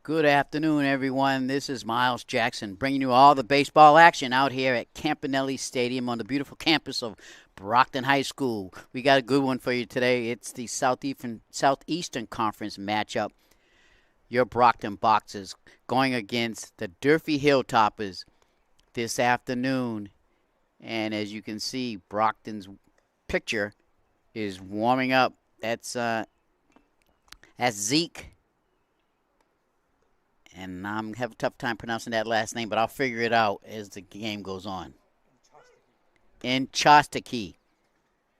Good afternoon, everyone. This is Miles Jackson bringing you all the baseball action out here at Campanelli Stadium on the beautiful campus of Brockton High School. We got a good one for you today. It's the Southeastern Conference matchup. Your Brockton Boxers going against the Durfee Hilltoppers this afternoon. And as you can see, Brockton's picture is warming up. That's Zeke. And I'm having a tough time pronouncing that last name, but I'll figure it out as the game goes on. In Chostaki.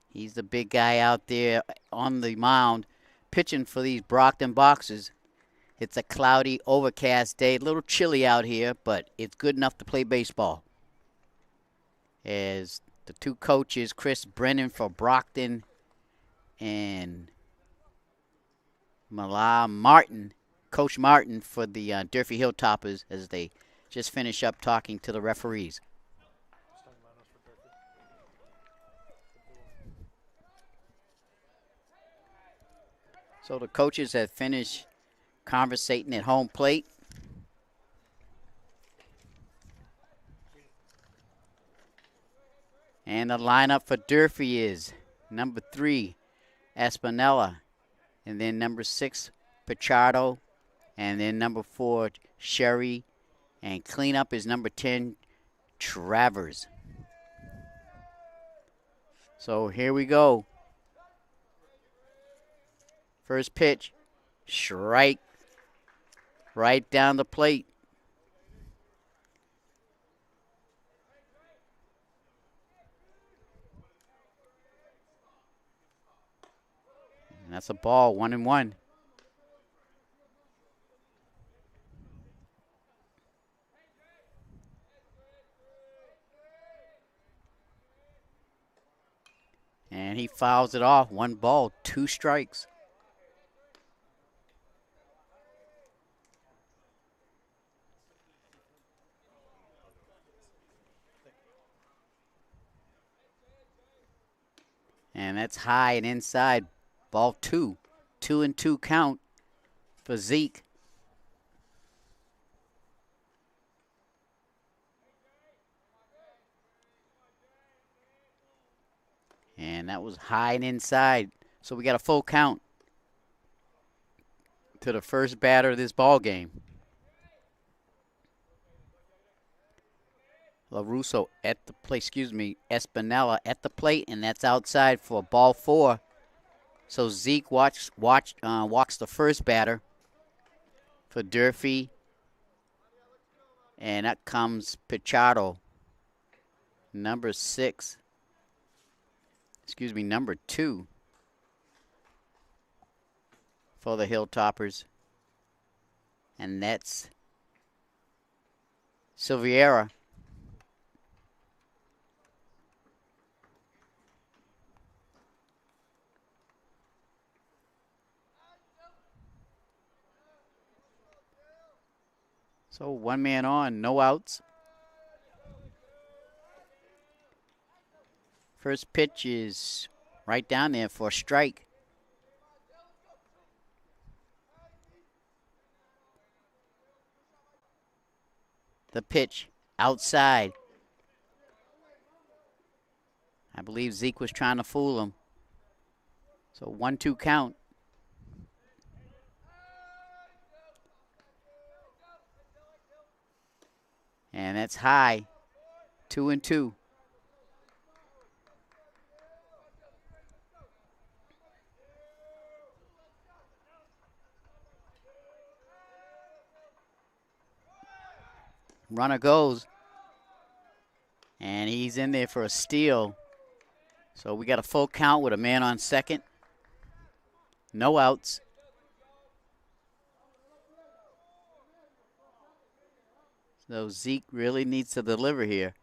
He's the big guy out there on the mound pitching for these Brockton Boxers. It's a cloudy, overcast day. A little chilly out here, but it's good enough to play baseball. As the two coaches, Chris Brennan for Brockton and Coach Martin for the Durfee Hilltoppers, as they just finish up talking to the referees. So the coaches have finished conversating at home plate. And the lineup for Durfee is number 3, Espinella, and then number 6, Pichardo, and then number 4, Sherry, and cleanup is number 10, Travers. So here we go. First pitch, strike, right down the plate. And that's a ball, 1-1. And he fouls it off. 1 ball, 2 strikes. And that's high and inside. Ball 2. 2-2 count for Zeke. And that was high and inside. So we got a full count to the first batter of this ball game. LaRusso at the plate, Espinella at the plate, and that's outside for ball 4. So Zeke walks the first batter for Durfee, and that comes Pichardo, number 2 for the Hilltoppers, and that's Silveira. So 1 man on, no outs. First pitch is right down there for a strike. The pitch outside. I believe Zeke was trying to fool him. So 1-2 count. And that's high. 2-2. Runner goes. And he's in there for a steal. So we got a full count with a man on second. No outs. So Zeke really needs to deliver here.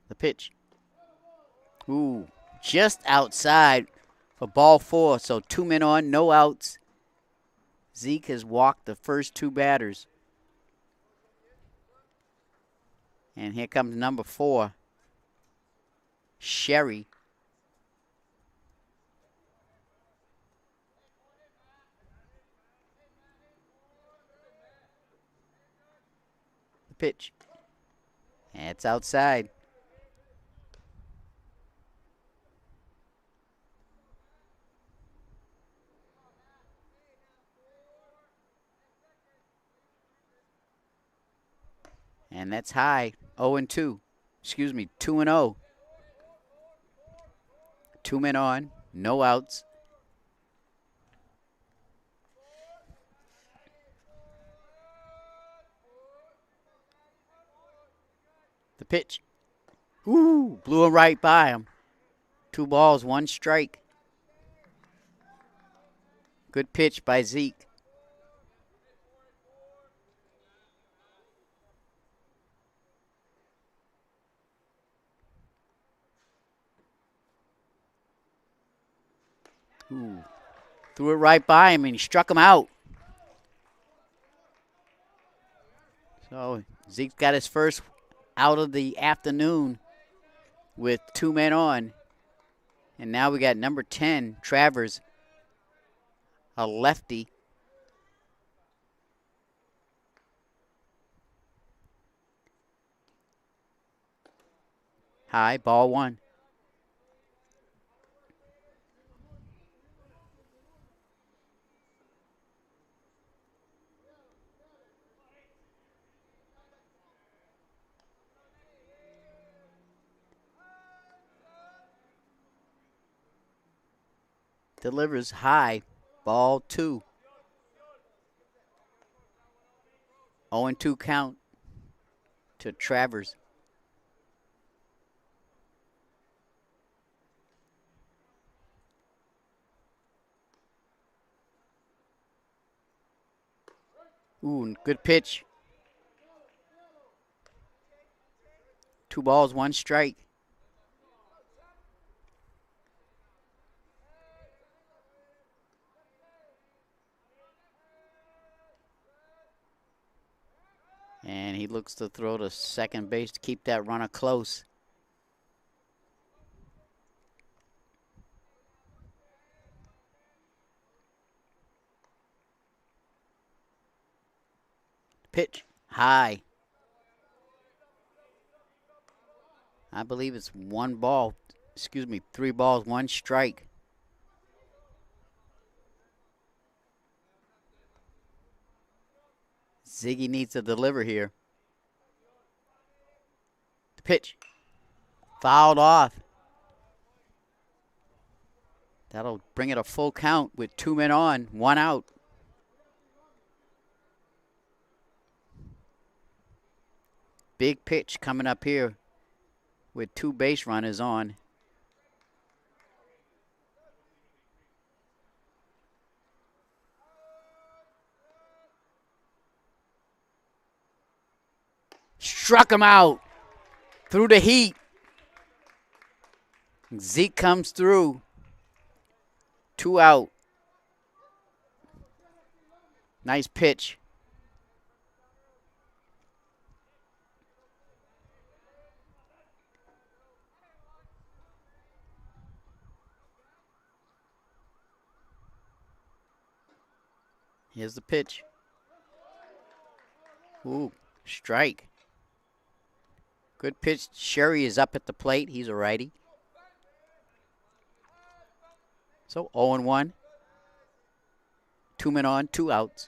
The pitch. Ooh, just outside for ball 4. So 2 men on, no outs. Zeke has walked the first 2 batters. And here comes number 4, Sherry. pitch. It's outside. And that's high. 0-2. Excuse me, 2-0. 2 men on, no outs. The pitch. Ooh, blew it right by him. 2 balls, 1 strike. Good pitch by Zeke. Ooh. Threw it right by him, and he struck him out. So Zeke's got his first out of the afternoon with 2 men on. And now we got number 10, Travers, a lefty. High, ball 1. Delivers high, ball 2. 0-2 count to Travers. Ooh, good pitch. 2 balls, 1 strike. And he looks to throw to second base to keep that runner close. Pitch, high. I believe it's 1 ball, 3 balls, 1 strike. Ziggy needs to deliver here. The pitch. Fouled off. That'll bring it a full count with 2 men on, 1 out. Big pitch coming up here with 2 base runners on. Struck him out through the heat. Zeke comes through. 2 out. Nice pitch. Here's the pitch. Ooh, strike. Good pitch. Sherry is up at the plate. He's a righty. So 0-1. 2 men on, 2 outs.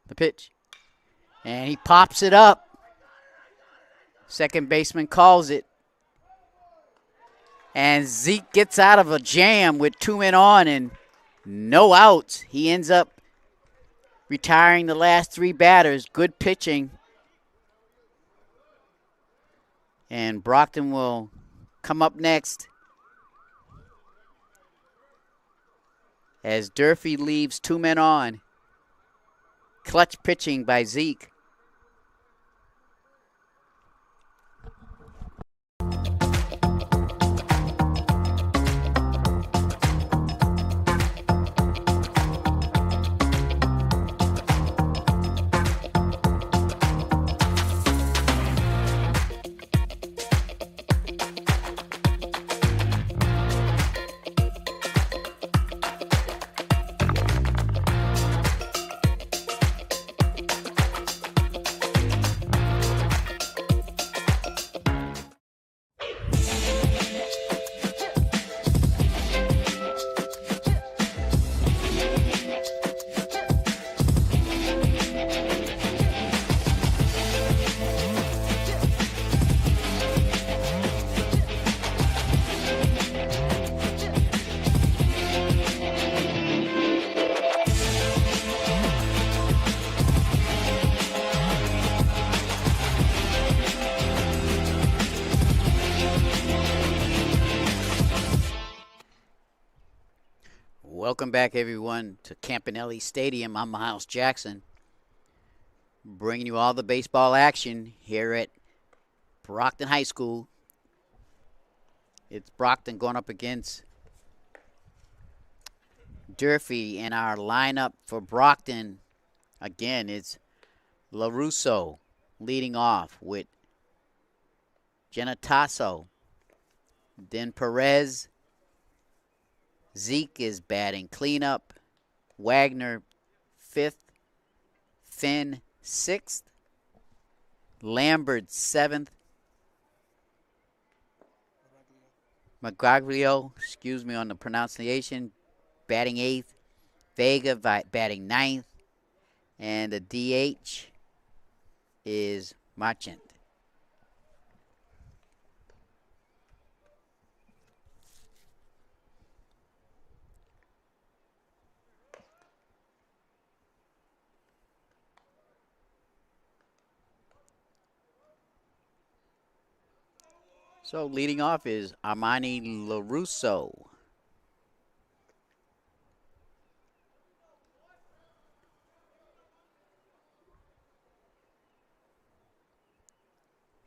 The pitch. And he pops it up. Second baseman calls it. And Zeke gets out of a jam with 2 men on and no outs. He ends up retiring the last 3 batters. Good pitching. And Brockton will come up next as Durfee leaves 2 men on. Clutch pitching by Zeke. Welcome back, everyone, to Campanelli Stadium. I'm Miles Jackson, bringing you all the baseball action here at Brockton High School. It's Brockton going up against Durfee, and our lineup for Brockton, again, is LaRusso leading off with Genetasso, then Perez. Zeke is batting cleanup. Wagner, 5th. Finn, 6th. Lambert, 7th. Magaglio, excuse me on the pronunciation, batting 8th. Vega batting 9th. And the DH is Marchant. So leading off is Armani LaRusso.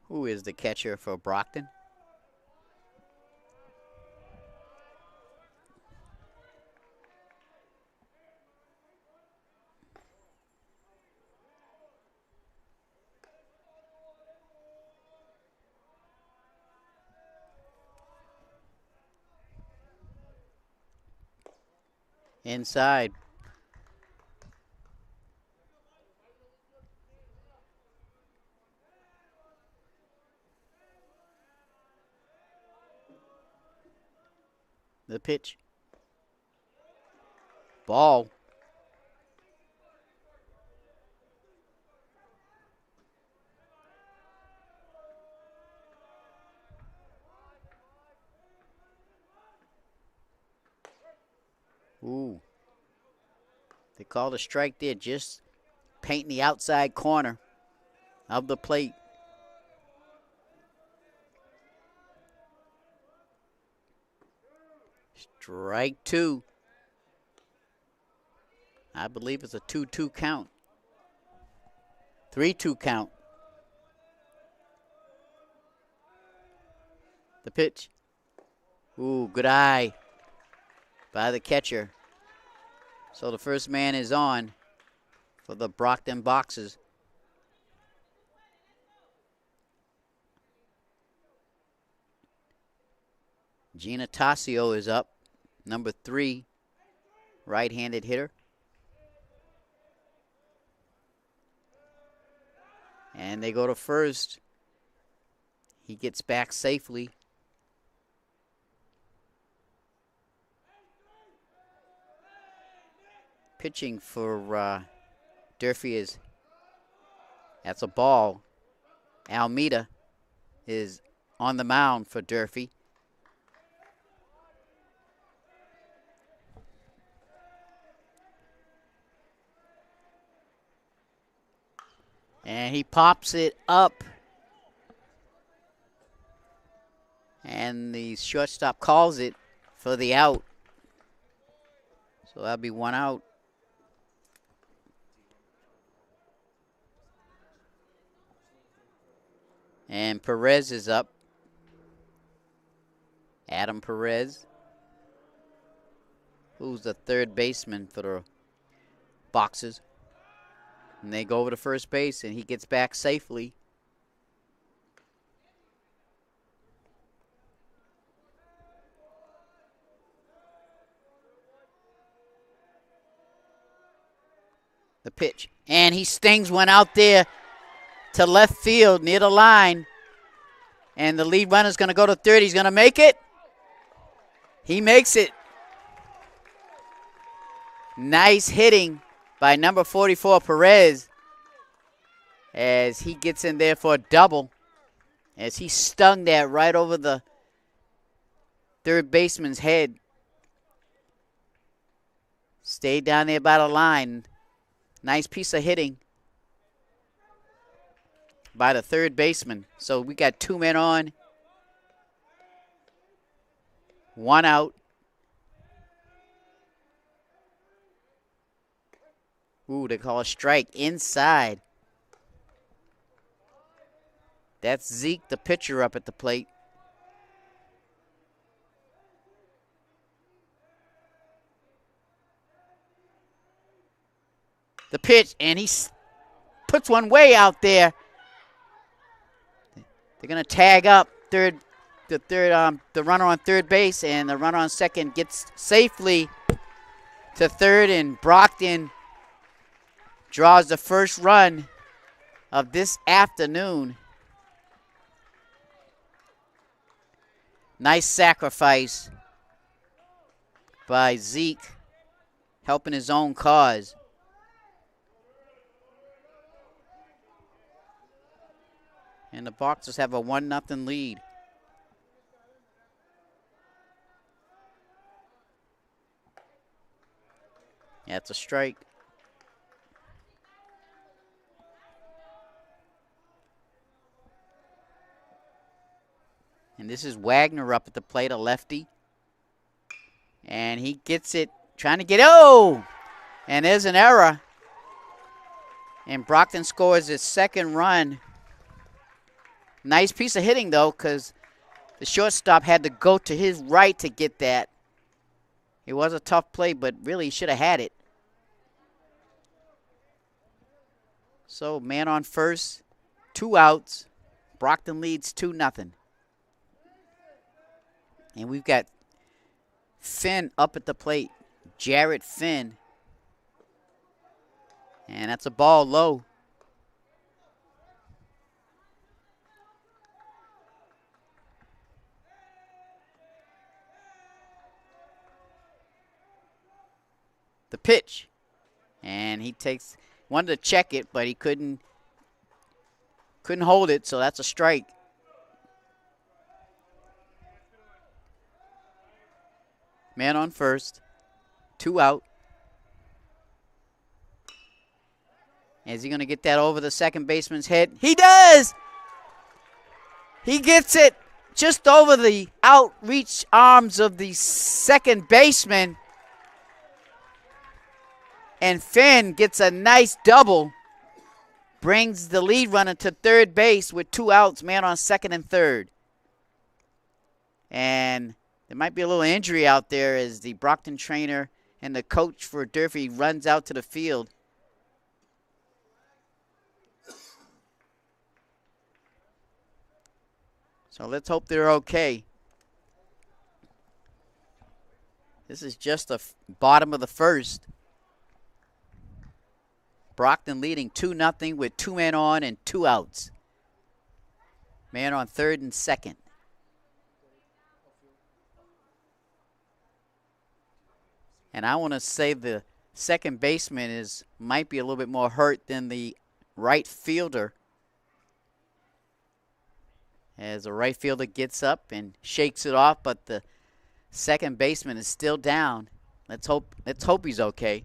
Who is the catcher for Brockton? Inside. The pitch. Ball. Ooh. They called a strike there, just painting the outside corner of the plate. Strike 2. I believe it's a 2-2 count. 3-2 count. The pitch. Ooh, good eye by the catcher. So the first man is on for the Brockton Boxers. Gina Tassio is up, number 3, right-handed hitter. And they go to first. He gets back safely. Pitching for Durfee is, that's a ball. Almeida is on the mound for Durfee. And he pops it up. And the shortstop calls it for the out. So that'll be 1 out. And Perez is up. Adam Perez, who's the third baseman for the Boxers. And they go over to first base, and he gets back safely. The pitch. And he stings one out there to left field near the line. And the lead runner's going to go to third. He's going to make it. He makes it. Nice hitting by number 44, Perez, as he gets in there for a double, as he stung that right over the third baseman's head. Stayed down there by the line. Nice piece of hitting by the third baseman. So we got 2 men on, 1 out. Ooh, they call a strike inside. That's Zeke, the pitcher, up at the plate. The pitch, and he puts one way out there. They're gonna tag up the runner on third base, and the runner on second gets safely to third, and Brockton draws the first run of this afternoon. Nice sacrifice by Zeke, helping his own cause. And the Boxers have a 1-0 lead. Yeah, it's a strike. And this is Wagner up at the plate, a lefty. And he gets it, trying to get, oh! And there's an error. And Brockton scores his second run. Nice piece of hitting, though, because the shortstop had to go to his right to get that. It was a tough play, but really he should have had it. So, man on first, 2 outs. Brockton leads 2-0. And we've got Finn up at the plate. Jarrett Finn. And that's a ball low. The pitch. And he wanted to check it, but he couldn't hold it, so that's a strike. Man on first, 2 out. Is he going to get that over the second baseman's head? He does! He gets it just over the outreach arms of the second baseman. And Finn gets a nice double. Brings the lead runner to third base with 2 outs, man on second and third. And there might be a little injury out there as the Brockton trainer and the coach for Durfee runs out to the field. So let's hope they're okay. This is just the bottom of the first. Brockton leading 2-0 with 2 men on and 2 outs. Man on third and second. And I want to say the second baseman might be a little bit more hurt than the right fielder. As the right fielder gets up and shakes it off, but the second baseman is still down. Let's hope he's okay.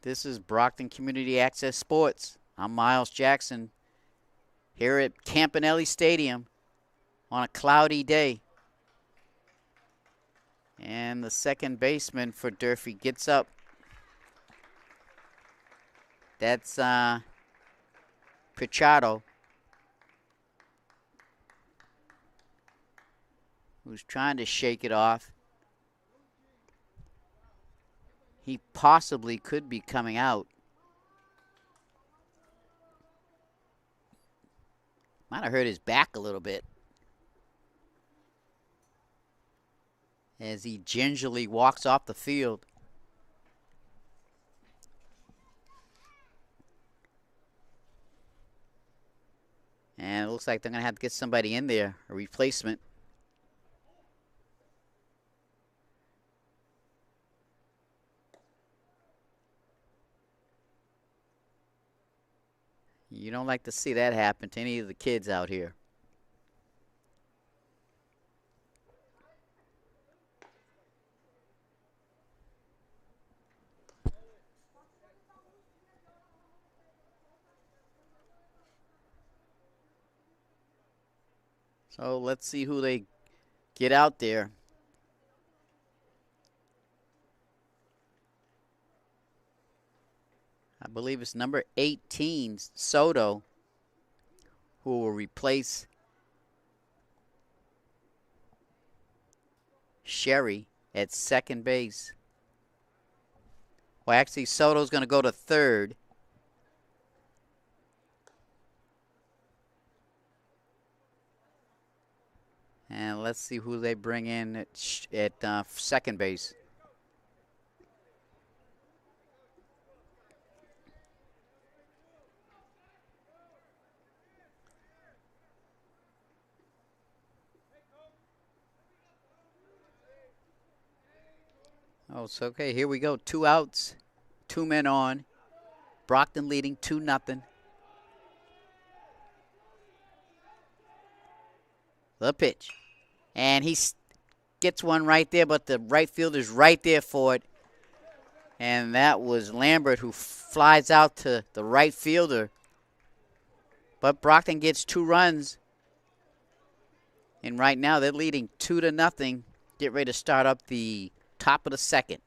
This is Brockton Community Access Sports. I'm Miles Jackson here at Campanelli Stadium on a cloudy day. And the second baseman for Durfee gets up. That's Pichardo, who's trying to shake it off. He possibly could be coming out. Might have hurt his back a little bit as he gingerly walks off the field. And it looks like they're going to have to get somebody in there, a replacement. You don't like to see that happen to any of the kids out here. So let's see who they get out there. I believe it's number 18, Soto, who will replace Sherry at second base. Well, actually, Soto's going to go to third. And let's see who they bring in at second base. Oh, it's okay. Here we go. 2 outs, 2 men on. Brockton leading 2-0. The pitch. And he gets one right there, but the right fielder's right there for it. And that was Lambert, who flies out to the right fielder. But Brockton gets 2 runs. And right now they're leading 2-0. Get ready to start up the top of the second.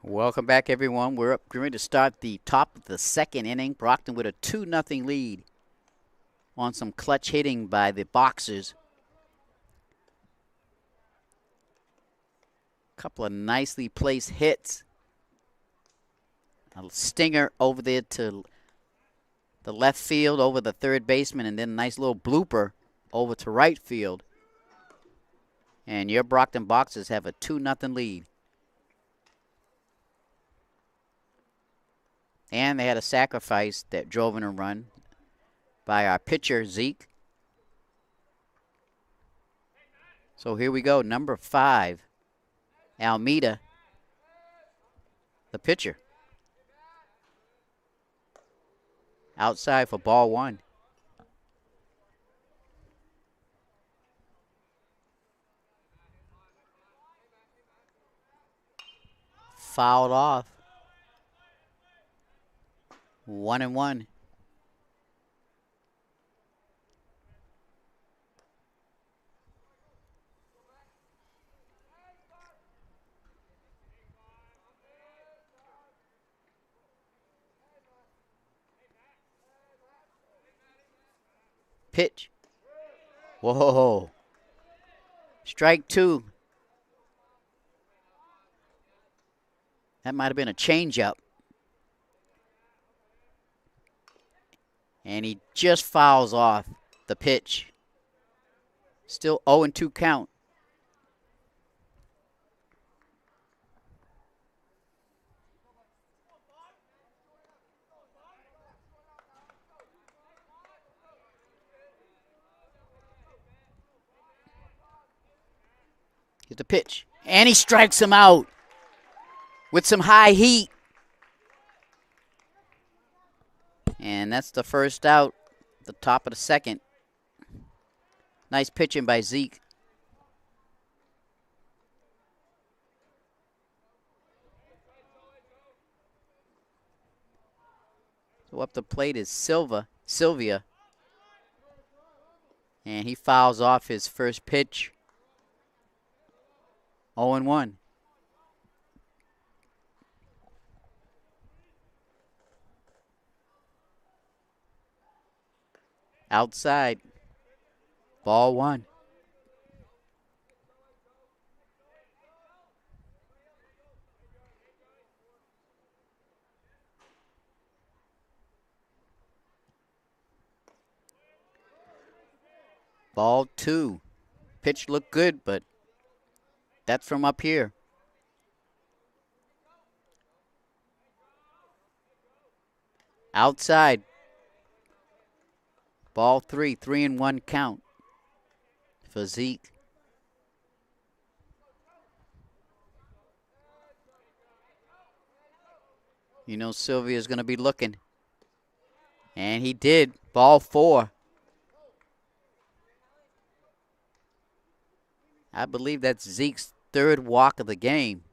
Welcome back, everyone. We're going to start the top of the second inning. Brockton with a 2-0 lead on some clutch hitting by the Boxers. A couple of nicely placed hits. A stinger over there to the left field over the third baseman, and then a nice little blooper over to right field. And your Brockton Boxers have a 2-0 lead. And they had a sacrifice that drove in a run by our pitcher, Zeke. So here we go, number 5, Almeida, the pitcher. Outside for ball 1. Fouled off. 1-1. Pitch. Whoa. Strike 2. That might have been a changeup. And he just fouls off the pitch. Still 0-2 count. Here's the pitch. And he strikes him out with some high heat. And that's the first out, the top of the second. Nice pitching by Zeke. So up the plate is Sylvia. And he fouls off his first pitch. 0-1. Outside. Ball 1. Ball 2. Pitch looked good, but that's from up here. Outside. Ball 3, 3-1 count for Zeke. You know Sylvia's going to be looking. And he did. Ball 4. I believe that's Zeke's third walk of the game.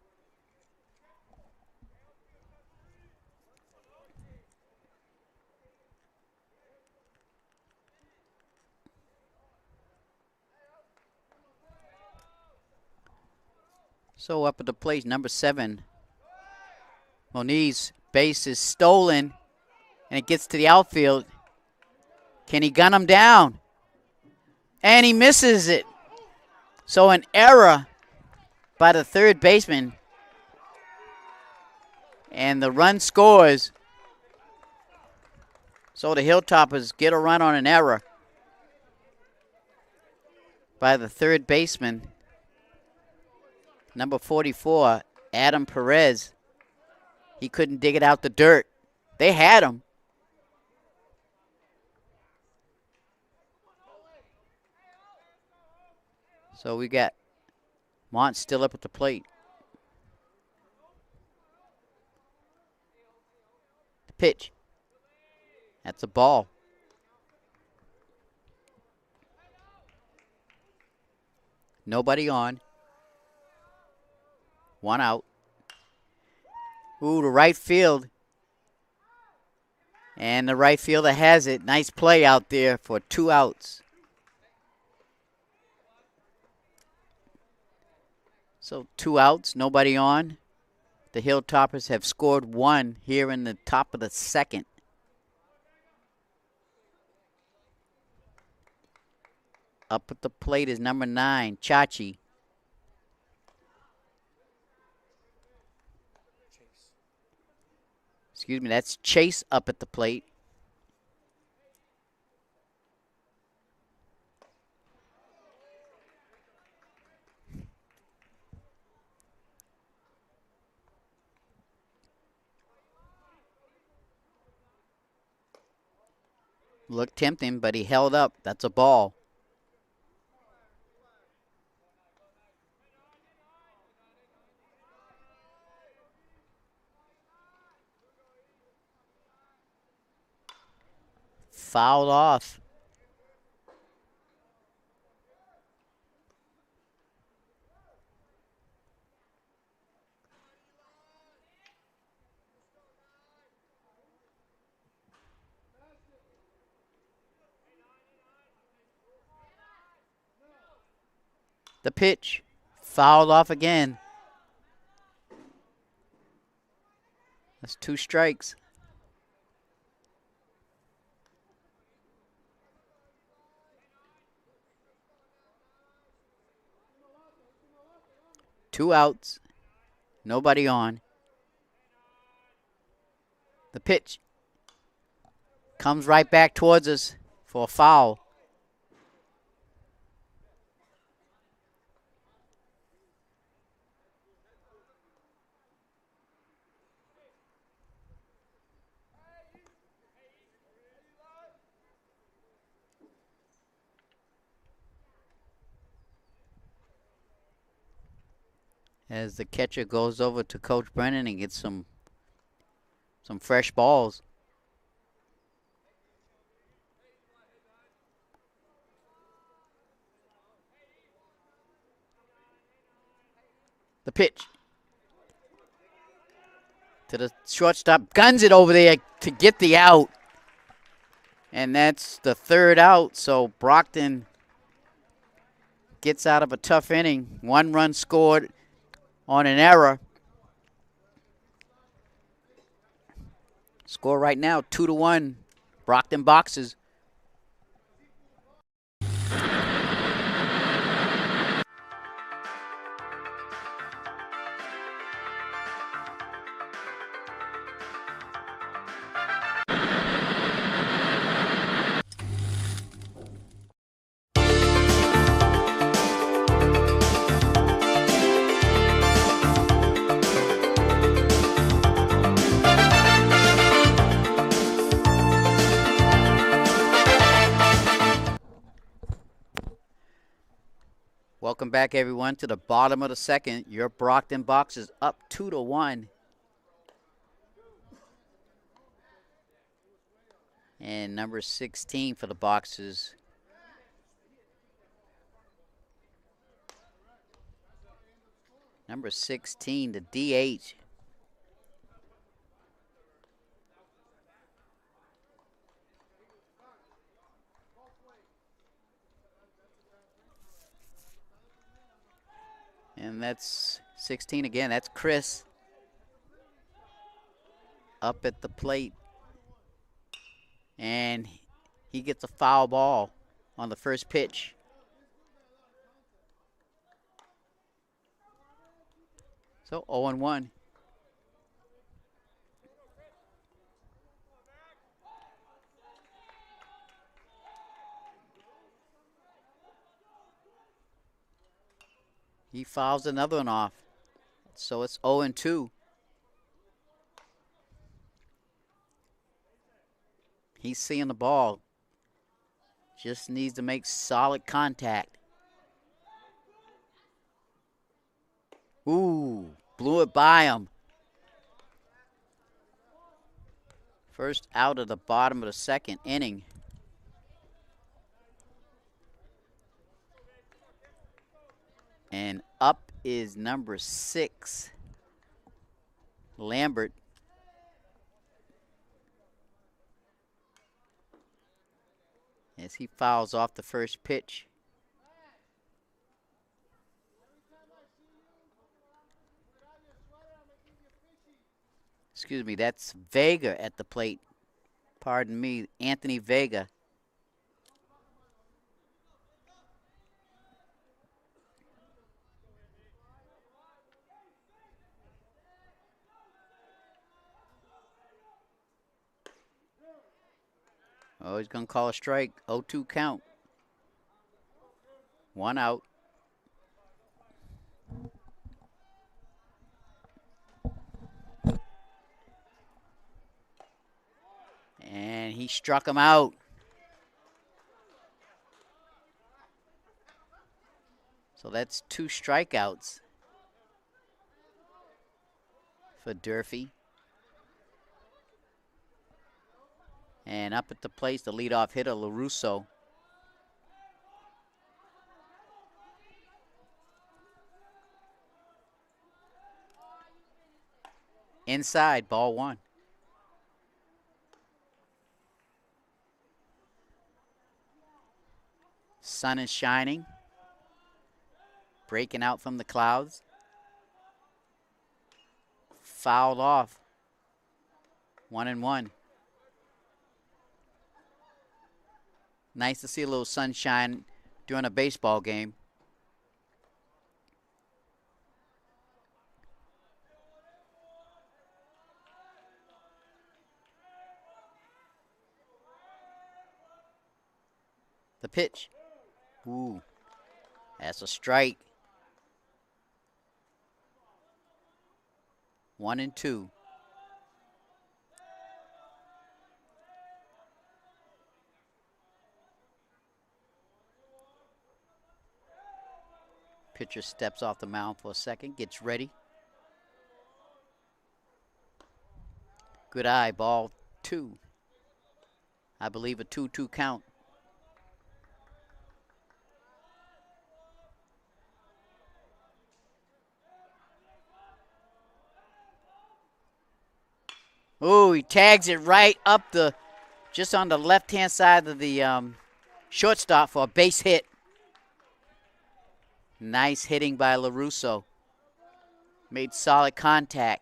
So up at the plate, number 7. Moniz, base is stolen, and it gets to the outfield. Can he gun him down? And he misses it. So an error by the third baseman. And the run scores. So the Hilltoppers get a run on an error by the third baseman. Number 44, Adam Perez. He couldn't dig it out the dirt. They had him. So we got Mont still up at the plate. The pitch. That's a ball. Nobody on. 1 out. Ooh, to right field. And the right fielder has it. Nice play out there for 2 outs. So 2 outs, nobody on. The Hilltoppers have scored 1 here in the top of the second. Up at the plate is number 9, Chachi. Excuse me, that's Chase up at the plate. Looked tempting, but he held up. That's a ball. Fouled off. The pitch. Fouled off again. That's 2 strikes. Two outs. Nobody on. The pitch comes right back towards us for a foul. As the catcher goes over to Coach Brennan and gets some fresh balls. The pitch to the shortstop, guns it over there to get the out. And that's the 3rd out, so Brockton gets out of a tough inning. 1 run scored on an error. Score right now, 2-1. Brockton Boxers. Welcome back, everyone, to the bottom of the second. Your Brockton box is up 2-1. And number 16 for the boxes. Number 16, the DH. And that's 16 again. That's Chris up at the plate. And he gets a foul ball on the first pitch. So 0-1. He fouls another one off. So it's 0-2. He's seeing the ball. Just needs to make solid contact. Ooh, blew it by him. First out of the bottom of the second inning. And up is number 6, Lambert. As he fouls off the first pitch. Excuse me, that's Vega at the plate. Pardon me, Anthony Vega. Oh, he's going to call a strike. 0-2 count. 1 out. And he struck him out. So that's 2 strikeouts for Durfee. And up at the plate, the leadoff hitter, LaRusso. Inside, ball 1. Sun is shining, breaking out from the clouds. Fouled off. 1-1. Nice to see a little sunshine during a baseball game. The pitch. Ooh, that's a strike. 1-2. Pitcher steps off the mound for a second, gets ready. Good eye, ball 2. I believe a 2-2 count. Oh, he tags it right up just on the left-hand side of the shortstop for a base hit. Nice hitting by LaRusso. Made solid contact.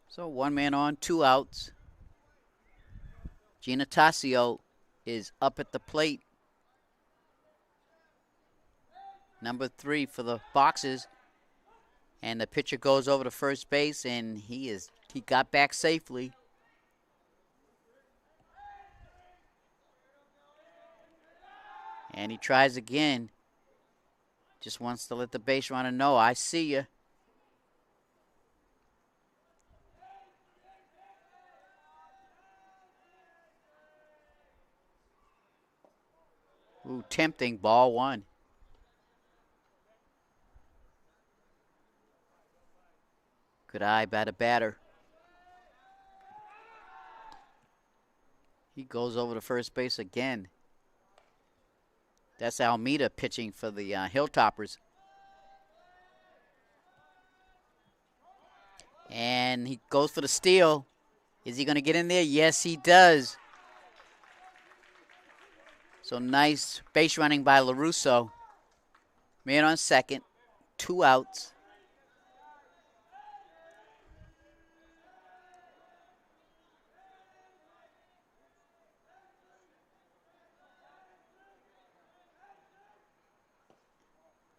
So 1 man on, 2 outs. Giannatasio is up at the plate. Number 3 for the boxes. And the pitcher goes over to first base, and he got back safely. And he tries again. Just wants to let the base runner know, I see you. Ooh, tempting. Ball one. Good eye by the batter. He goes over to first base again. That's Almeida pitching for the Hilltoppers. And he goes for the steal. Is he going to get in there? Yes, he does. So nice base running by LaRusso. Man on second. 2 outs.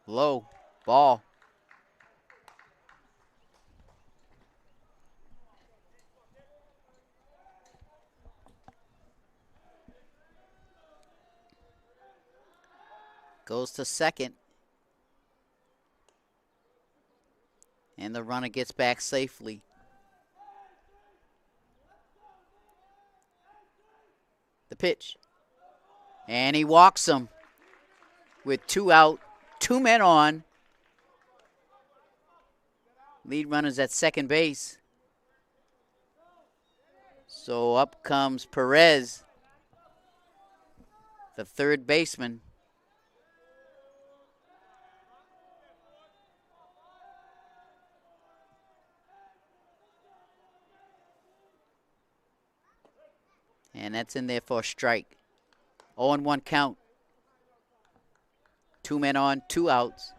Low. Ball. Goes to second. And the runner gets back safely. The pitch. And he walks him with 2 out, 2 men on. Lead runners at second base. So up comes Perez, the third baseman. And that's in there for a strike. 0-1 count. 2 men on, 2 outs.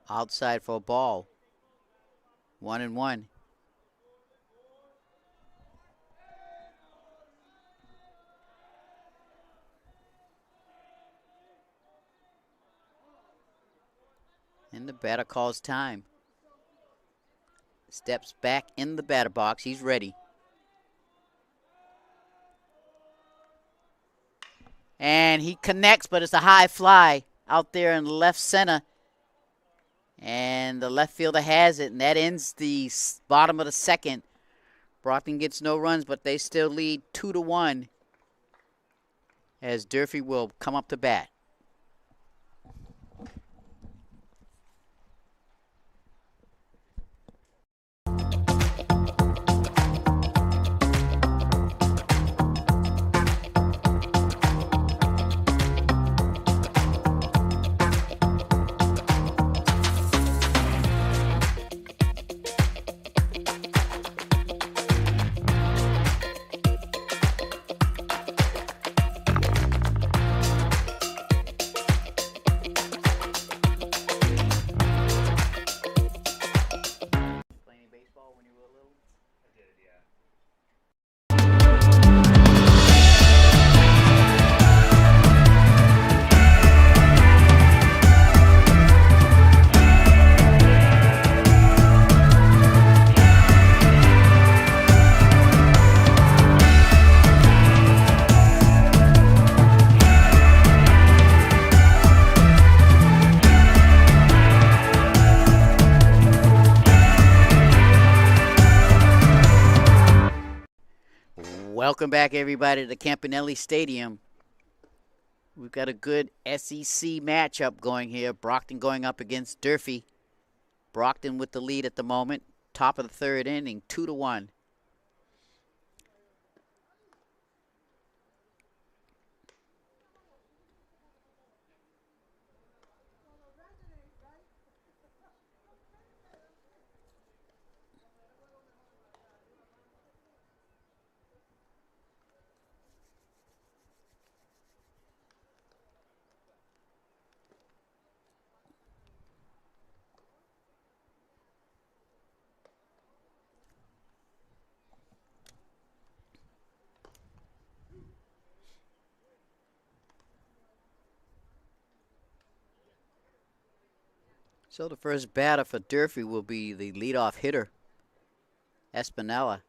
Outside for a ball. 1-1. And the batter calls time. Steps back in the batter box. He's ready. And he connects, but it's a high fly out there in left center. And the left fielder has it, and that ends the bottom of the second. Brockton gets no runs, but they still lead 2-1 as Durfee will come up to bat. Welcome back, everybody, to Campanelli Stadium. We've got a good SEC matchup going here. Brockton going up against Durfee. Brockton with the lead at the moment. Top of the third inning, 2-1. So the first batter for Durfee will be the leadoff hitter, Espinella.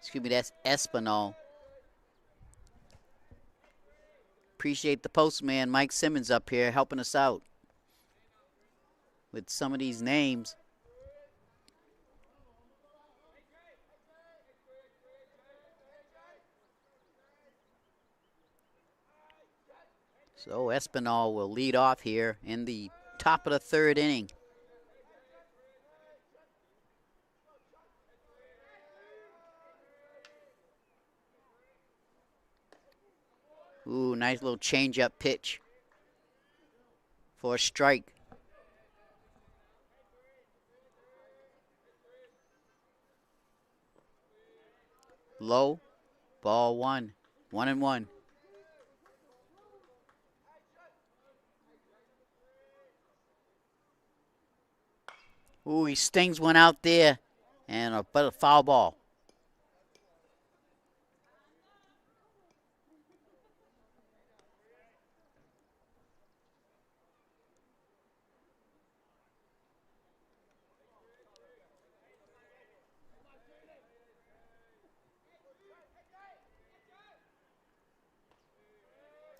Excuse me, that's Espinal. Appreciate the postman, Mike Simmons, up here helping us out with some of these names. So Espinal will lead off here in the top of the third inning. Ooh, nice little change-up pitch for a strike. Low, ball one, 1-1. Ooh, he stings one out there, and a foul ball.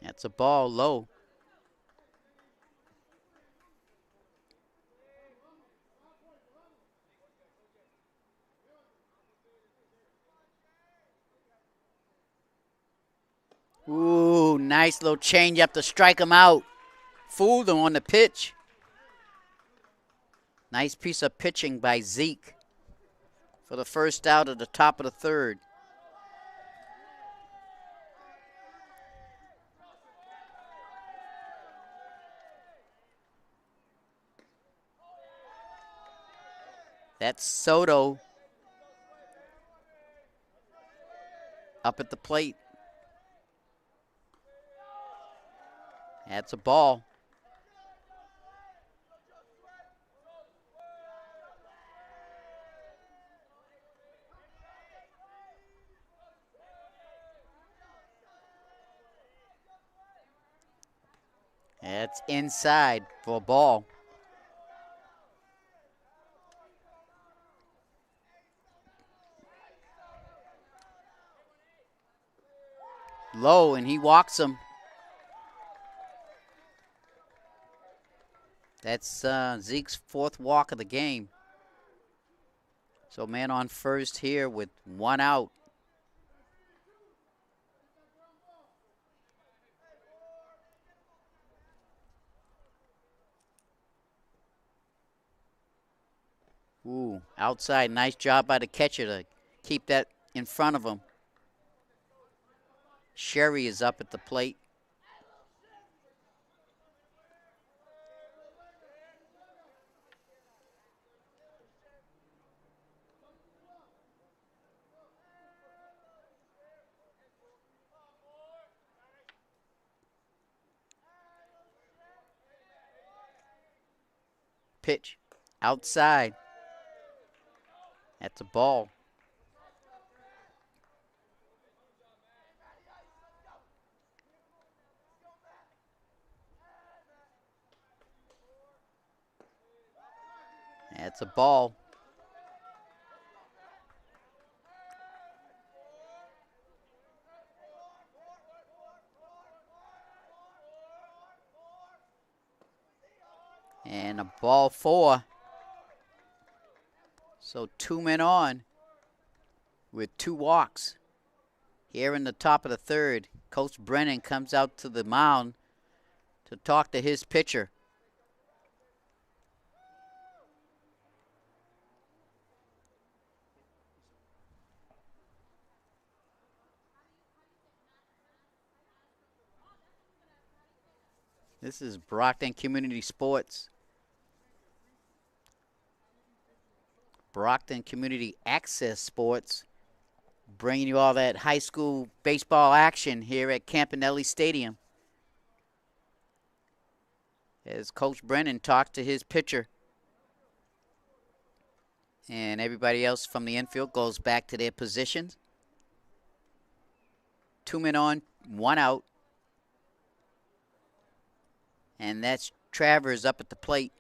That's a ball low. Ooh, nice little change up to strike him out. Fooled him on the pitch. Nice piece of pitching by Zeke for the first out at the top of the third. That's Soto up at the plate. That's a ball. That's inside for a ball. Low, and he walks him. That's Zeke's fourth walk of the game. So man on first here with one out. Ooh, outside. Nice job by the catcher to keep that in front of him. Sherry is up at the plate. Pitch outside. That's a ball. That's a ball. And a ball four. So 2 men on with 2 walks. Here in the top of the third, Coach Brennan comes out to the mound to talk to his pitcher. This is Brockton Community Sports. Brockton Community Access Sports, bringing you all that high school baseball action here at Campanelli Stadium. As Coach Brennan talked to his pitcher. And everybody else from the infield goes back to their positions. 2 men on, 1 out. And that's Travers up at the plate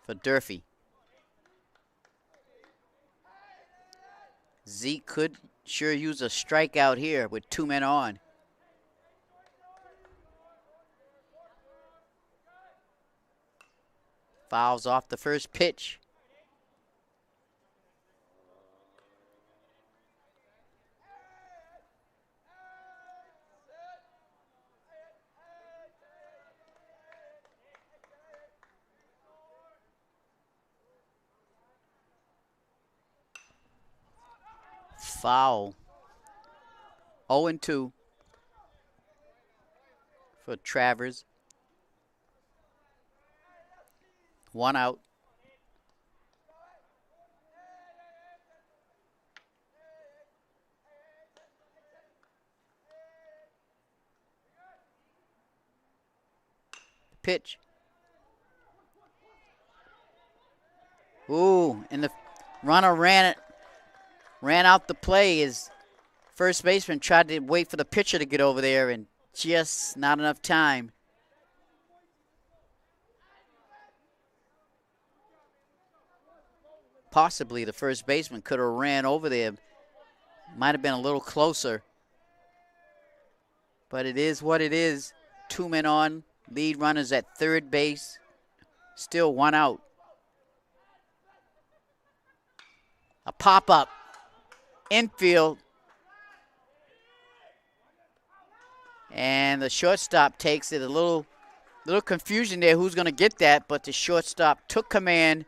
for Durfee. Zeke could sure use a strikeout here with 2 men on. Fouls off the first pitch. Foul. 0-2 for Travers. 1 out. Pitch. Ooh, and the runner ran out the play. His first baseman tried to wait for the pitcher to get over there, and just not enough time. Possibly the first baseman could have ran over there. Might have been a little closer. But it is what it is. 2 men on. Lead runners at third base. Still 1 out. A pop-up. Infield. And the shortstop takes it. A little confusion there who's going to get that, but the shortstop took command,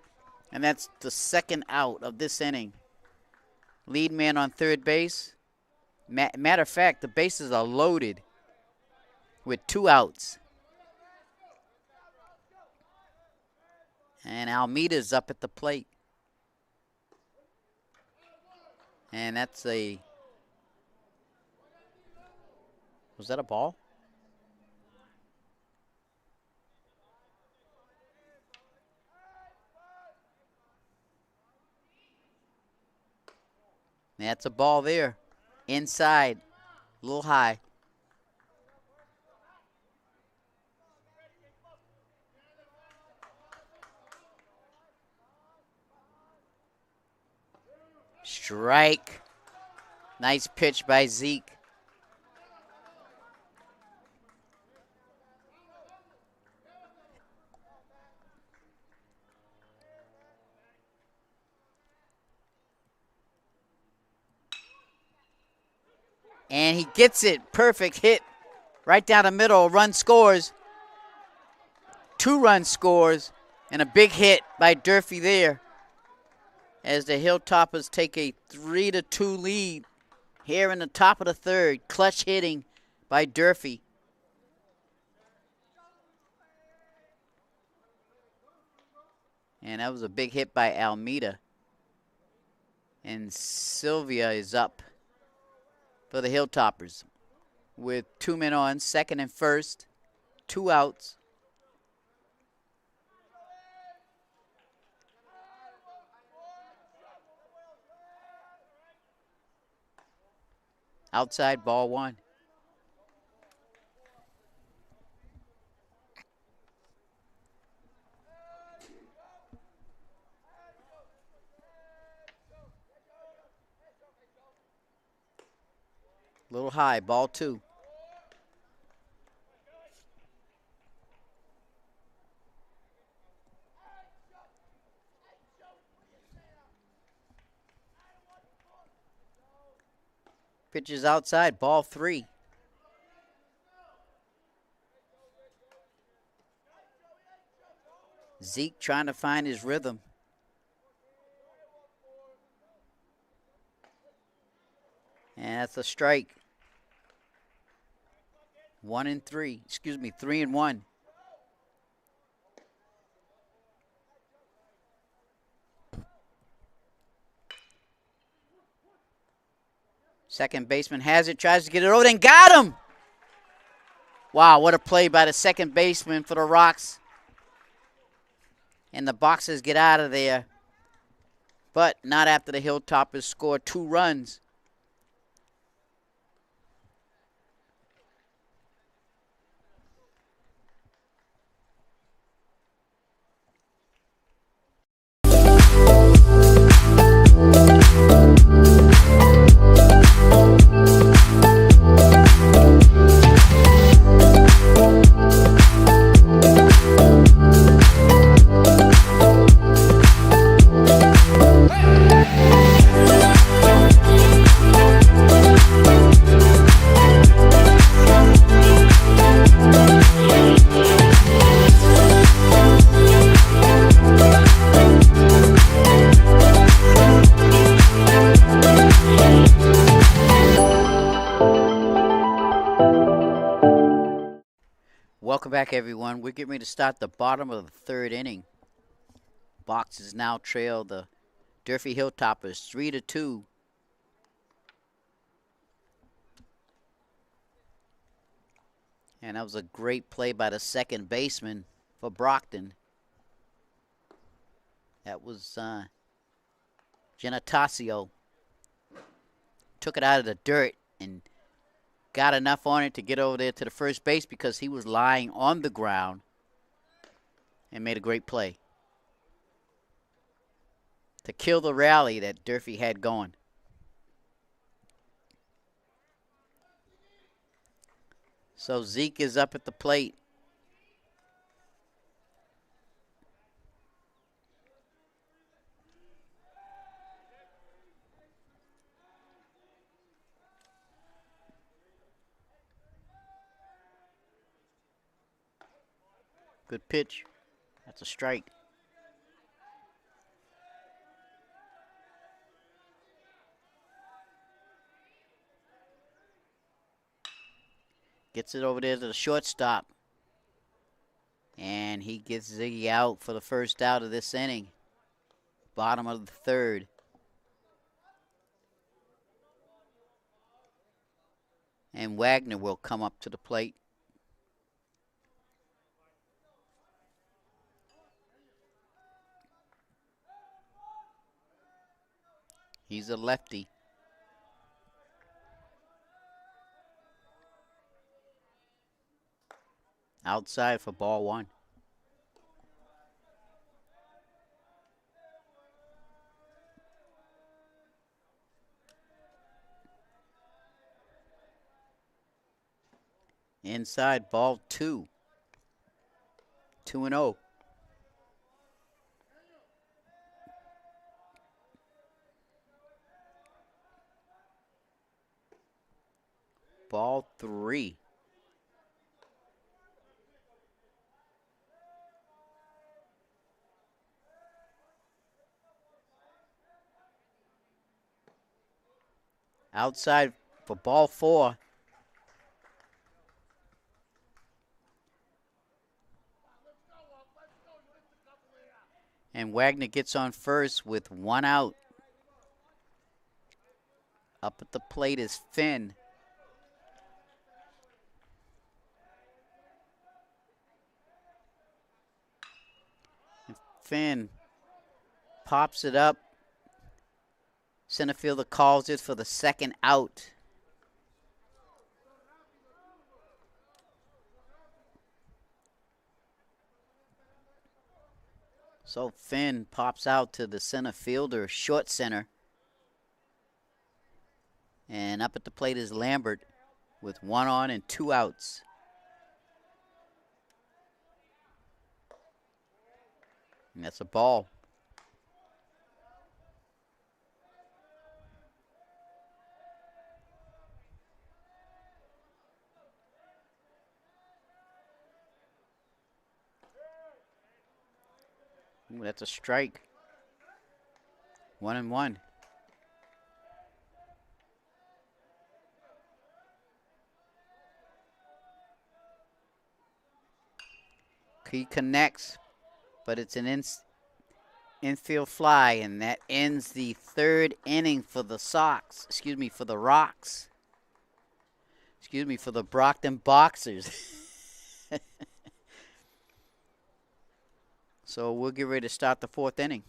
and that's the 2nd out of this inning. Lead man on third base. Matter of fact, the bases are loaded with 2 outs. And Almeida's up at the plate. And that's was that a ball? That's a ball there. Inside. A little high. Strike. Nice pitch by Zeke. And he gets it. Perfect hit. Right down the middle. Run scores. 2 run scores. And a big hit by Durfee there. As the Hilltoppers take a 3-2 lead here in the top of the 3rd. Clutch hitting by Durfee. And that was a big hit by Almeida. And Sylvia is up for the Hilltoppers with 2 men on, 2nd and 1st, 2 outs. Outside, ball 1. Little high, ball 2. Pitches outside, ball 3. Zeke trying to find his rhythm. And that's a strike. 1-3. Excuse me, 3-1. Second baseman has it, tries to get it over, and got him! Wow, what a play by the second baseman for the Rocks. And the Boxers get out of there. But not after the Hilltoppers score 2 runs. Welcome back, everyone. We're getting ready to start the bottom of the third inning. Boxers now trail the Durfee Hilltoppers 3-2. And that was a great play by the second baseman for Brockton. That was Genatasio. Took it out of the dirt and got enough on it to get over there to the first base because he was lying on the ground and made a great play to kill the rally that Durfee had going. So Zeke is up at the plate. Good pitch. That's a strike. Gets it over there to the shortstop. And he gets Ziggy out for the first out of this inning. Bottom of the third. And Wagner will come up to the plate. He's a lefty. Outside for ball one. Inside, ball two. 2-0. Ball three. Outside for ball four. And Wagner gets on first with one out. Up at the plate is Finn. And Finn pops it up. Center fielder calls it for the second out. So Finn pops out to the center fielder, short center. And up at the plate is Lambert with one on and two outs. And that's a ball. Ooh, that's a strike. 1-1. He connects, but it's an infield fly, and that ends the third inning for the Sox. Excuse me, for the Rocks. Excuse me, for the Brockton Boxers. So we'll get ready to start the fourth inning.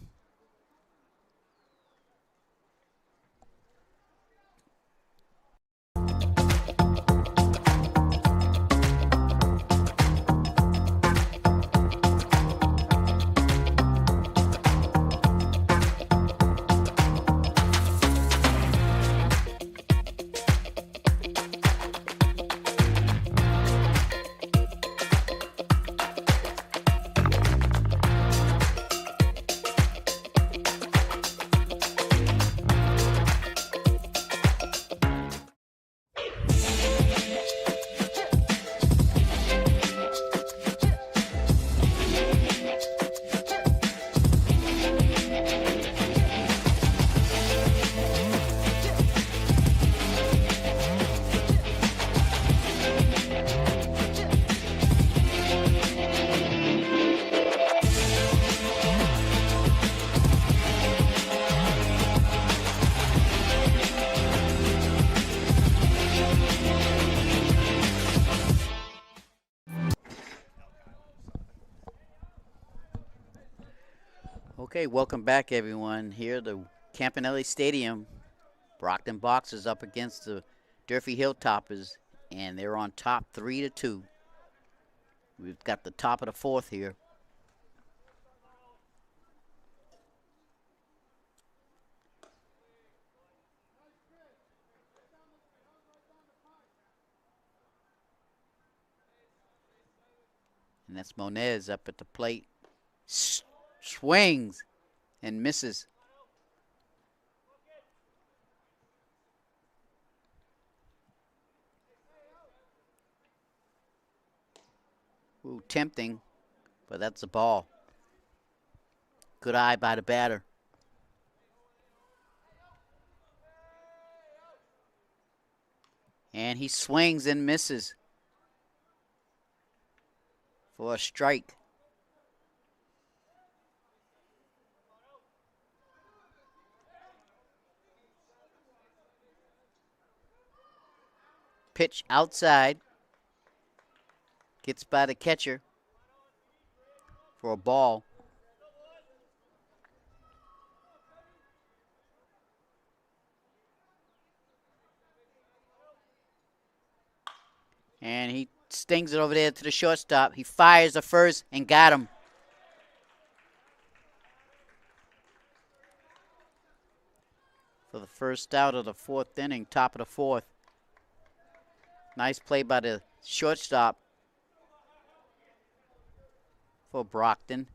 Okay, welcome back, everyone. Here at the Campanelli Stadium. Brockton Boxers up against the Durfee Hilltoppers, and they're on top 3-2. We've got the top of the fourth here. And that's Monez up at the plate. Swings and misses. Ooh, tempting, but that's the ball. Good eye by the batter. And he swings and misses for a strike. Pitch outside. Gets by the catcher for a ball. And he stings it over there to the shortstop. He fires the first and got him. For the first out of the fourth inning, top of the fourth. Nice play by the shortstop for Brockton.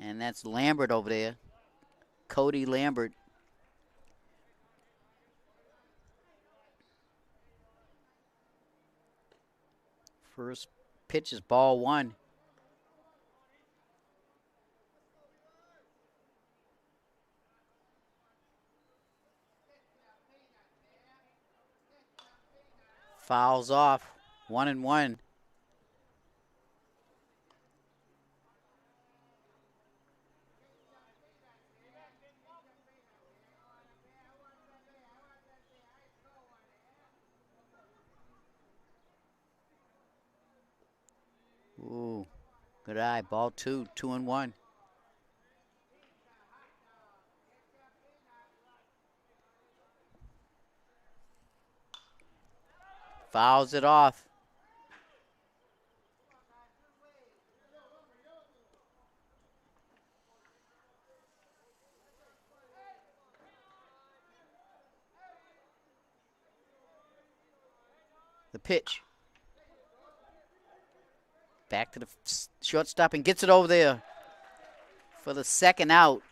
And that's Lambert over there. Cody Lambert. First pitch is ball one. Fouls off. 1-1. Ooh, good eye. Ball two, 2-1. Fouls it off. The pitch. Back to the shortstop and gets it over there for the second out.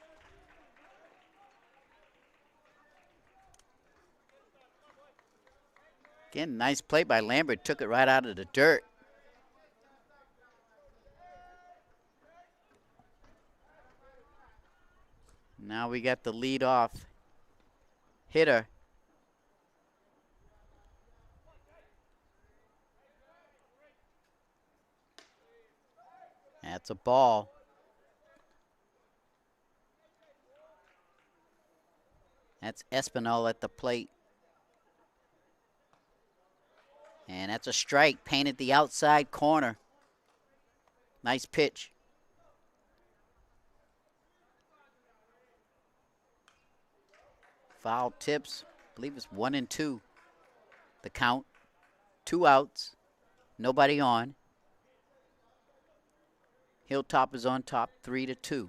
Again, nice play by Lambert. Took it right out of the dirt. Now we got the leadoff hitter. That's a ball. That's Espinal at the plate. And that's a strike, painted the outside corner. Nice pitch. Foul tips. I believe it's 1-2. The count. 2 outs. Nobody on. Hilltop is on top 3-2.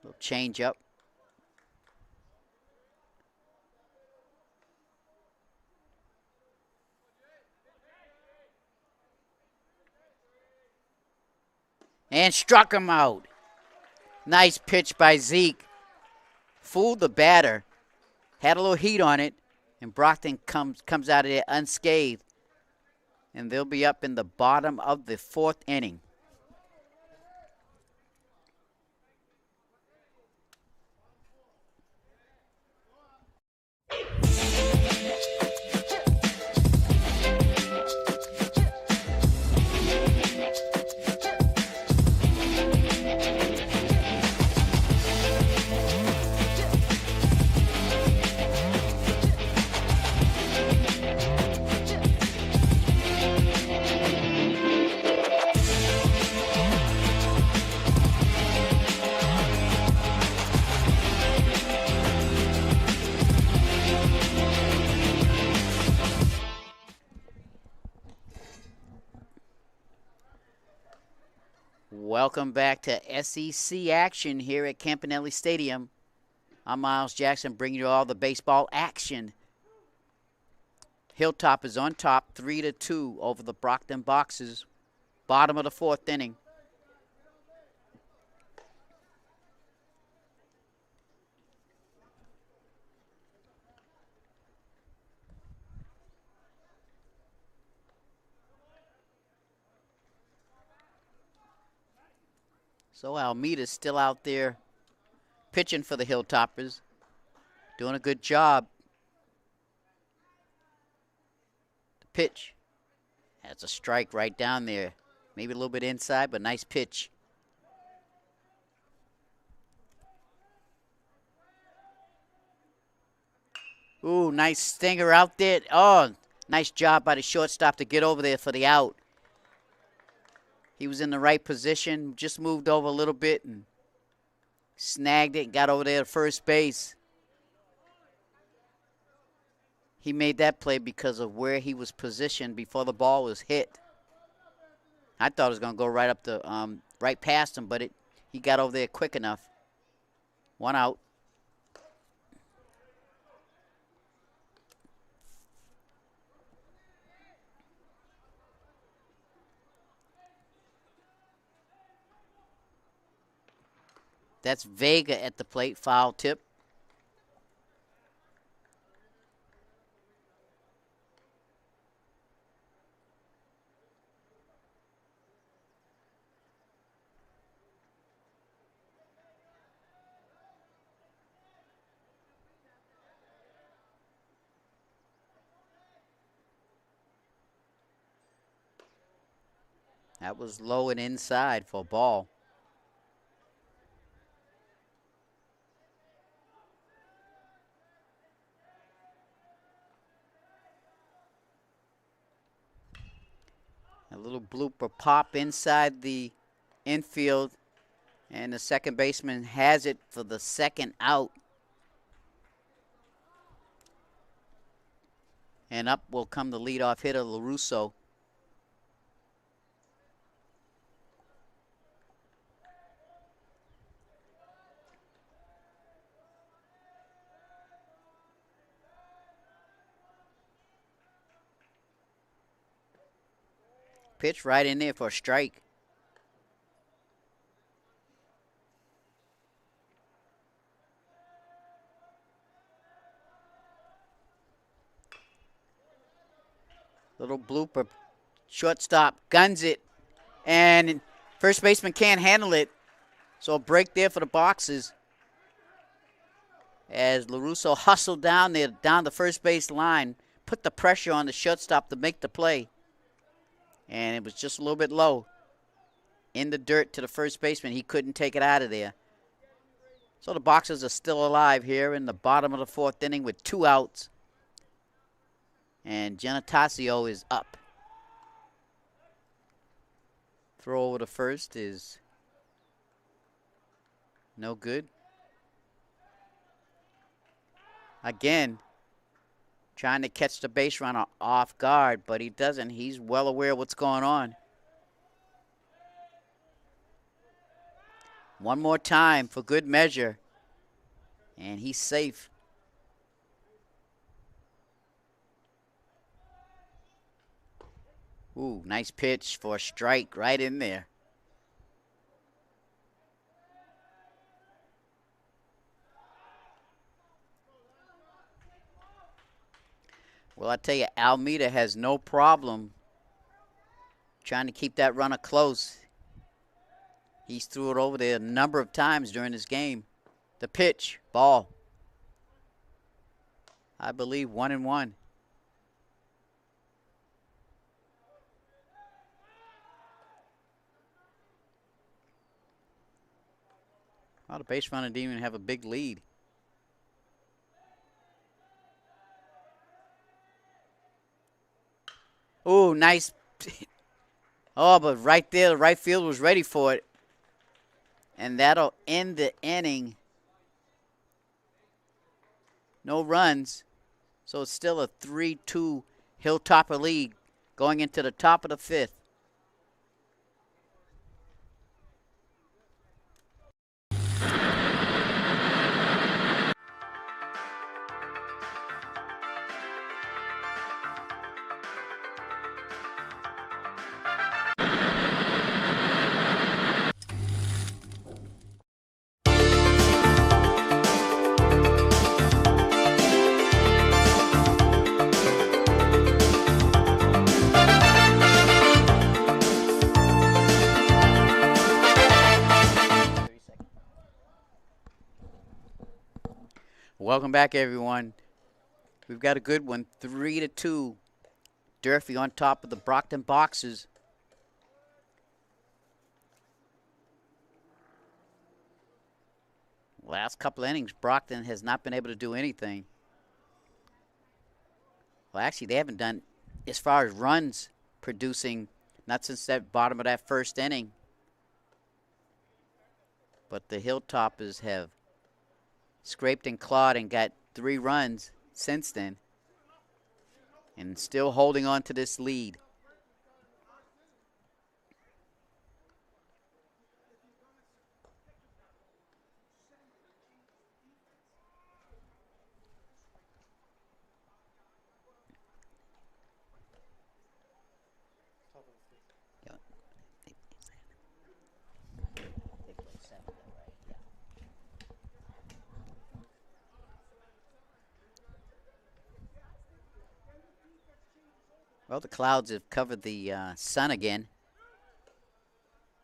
Little change up. And struck him out. Nice pitch by Zeke. Fooled the batter. Had a little heat on it. And Brockton comes out of there unscathed. And they'll be up in the bottom of the fourth inning. Welcome back to SEC action here at Campanelli Stadium. I'm Miles Jackson, bringing you all the baseball action. Hilltop is on top, 3-2 over the Brockton Boxers. Bottom of the fourth inning. So Almeida's still out there pitching for the Hilltoppers. Doing a good job. The pitch. That's a strike right down there. Maybe a little bit inside, but nice pitch. Ooh, nice stinger out there. Oh, nice job by the shortstop to get over there for the out. He was in the right position, just moved over a little bit and snagged it and got over there to first base. He made that play because of where he was positioned before the ball was hit. I thought it was going to go right up the right past him, but he got over there quick enough. One out. That's Vega at the plate, foul tip. That was low and inside for a ball. A little blooper pop inside the infield, and the second baseman has it for the second out. And up will come the leadoff hitter, LaRusso. Pitch right in there for a strike. Little blooper. Shortstop guns it. And first baseman can't handle it. So a break there for the Boxers. As LaRusso hustled down there, down the first base line. Put the pressure on the shortstop to make the play. And it was just a little bit low. In the dirt to the first baseman. He couldn't take it out of there. So the Boxers are still alive here in the bottom of the fourth inning with 2 outs. And Genatasio is up. Throw over to first is no good. Again, trying to catch the base runner off guard, but he doesn't. He's well aware of what's going on. One more time for good measure. And he's safe. Ooh, nice pitch for a strike right in there. Well, I tell you, Almeida has no problem trying to keep that runner close. He's threw it over there a number of times during this game. The pitch, ball. I believe 1-1. Well, the base runner didn't even have a big lead. Ooh, nice. Oh, but right there, the right field was ready for it. And that'll end the inning. No runs. So it's still a 3-2 Hilltopper lead going into the top of the 5th. Welcome back, everyone. We've got a good one, 3-2. Durfee on top of the Brockton Boxers. Last couple innings, Brockton has not been able to do anything. Well, actually, they haven't done as far as runs producing, not since that bottom of that first inning. But the Hilltoppers have scraped and clawed and got 3 runs since then, and still holding on to this lead. Well, the clouds have covered the sun again.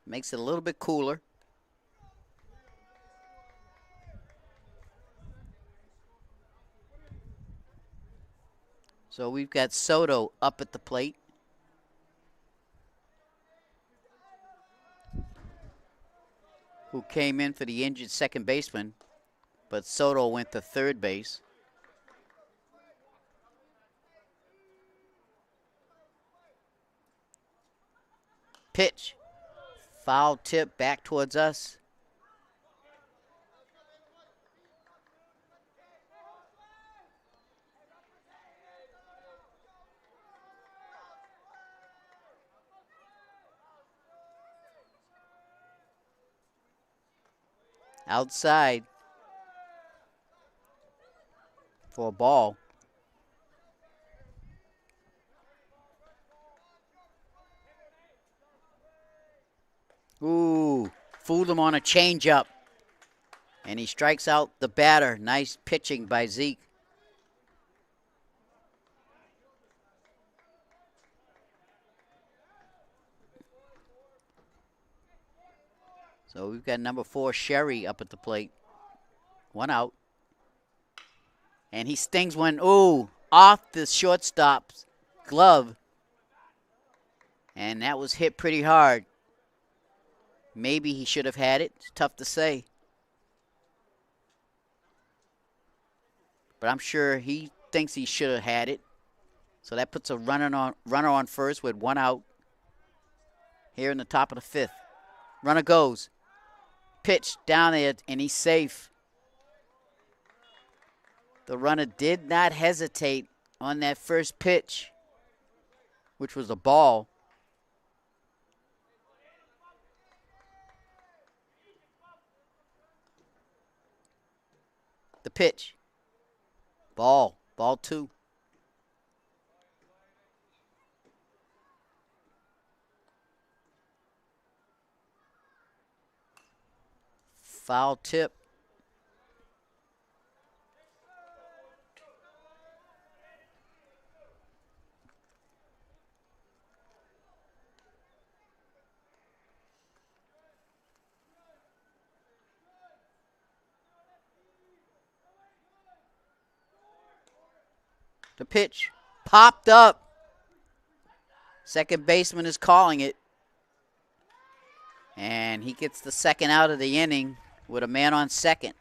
Makes it a little bit cooler. So we've got Soto up at the plate. Who came in for the injured second baseman, but Soto went to third base. Pitch. Foul tip back towards us. Outside for a ball. Ooh, fooled him on a changeup. And he strikes out the batter. Nice pitching by Zeke. So we've got number 4, Sherry, up at the plate. 1 out. And he stings one, ooh, off the shortstop's glove. And that was hit pretty hard. Maybe he should have had it. It's tough to say. But I'm sure he thinks he should have had it. So that puts a runner on first with 1 out. Here in the top of the 5th. Runner goes. Pitch down there, and he's safe. The runner did not hesitate on that first pitch, which was a ball. The pitch. Ball 2. Foul tip. The pitch popped up. Second baseman is calling it. And he gets the second out of the inning with a man on second.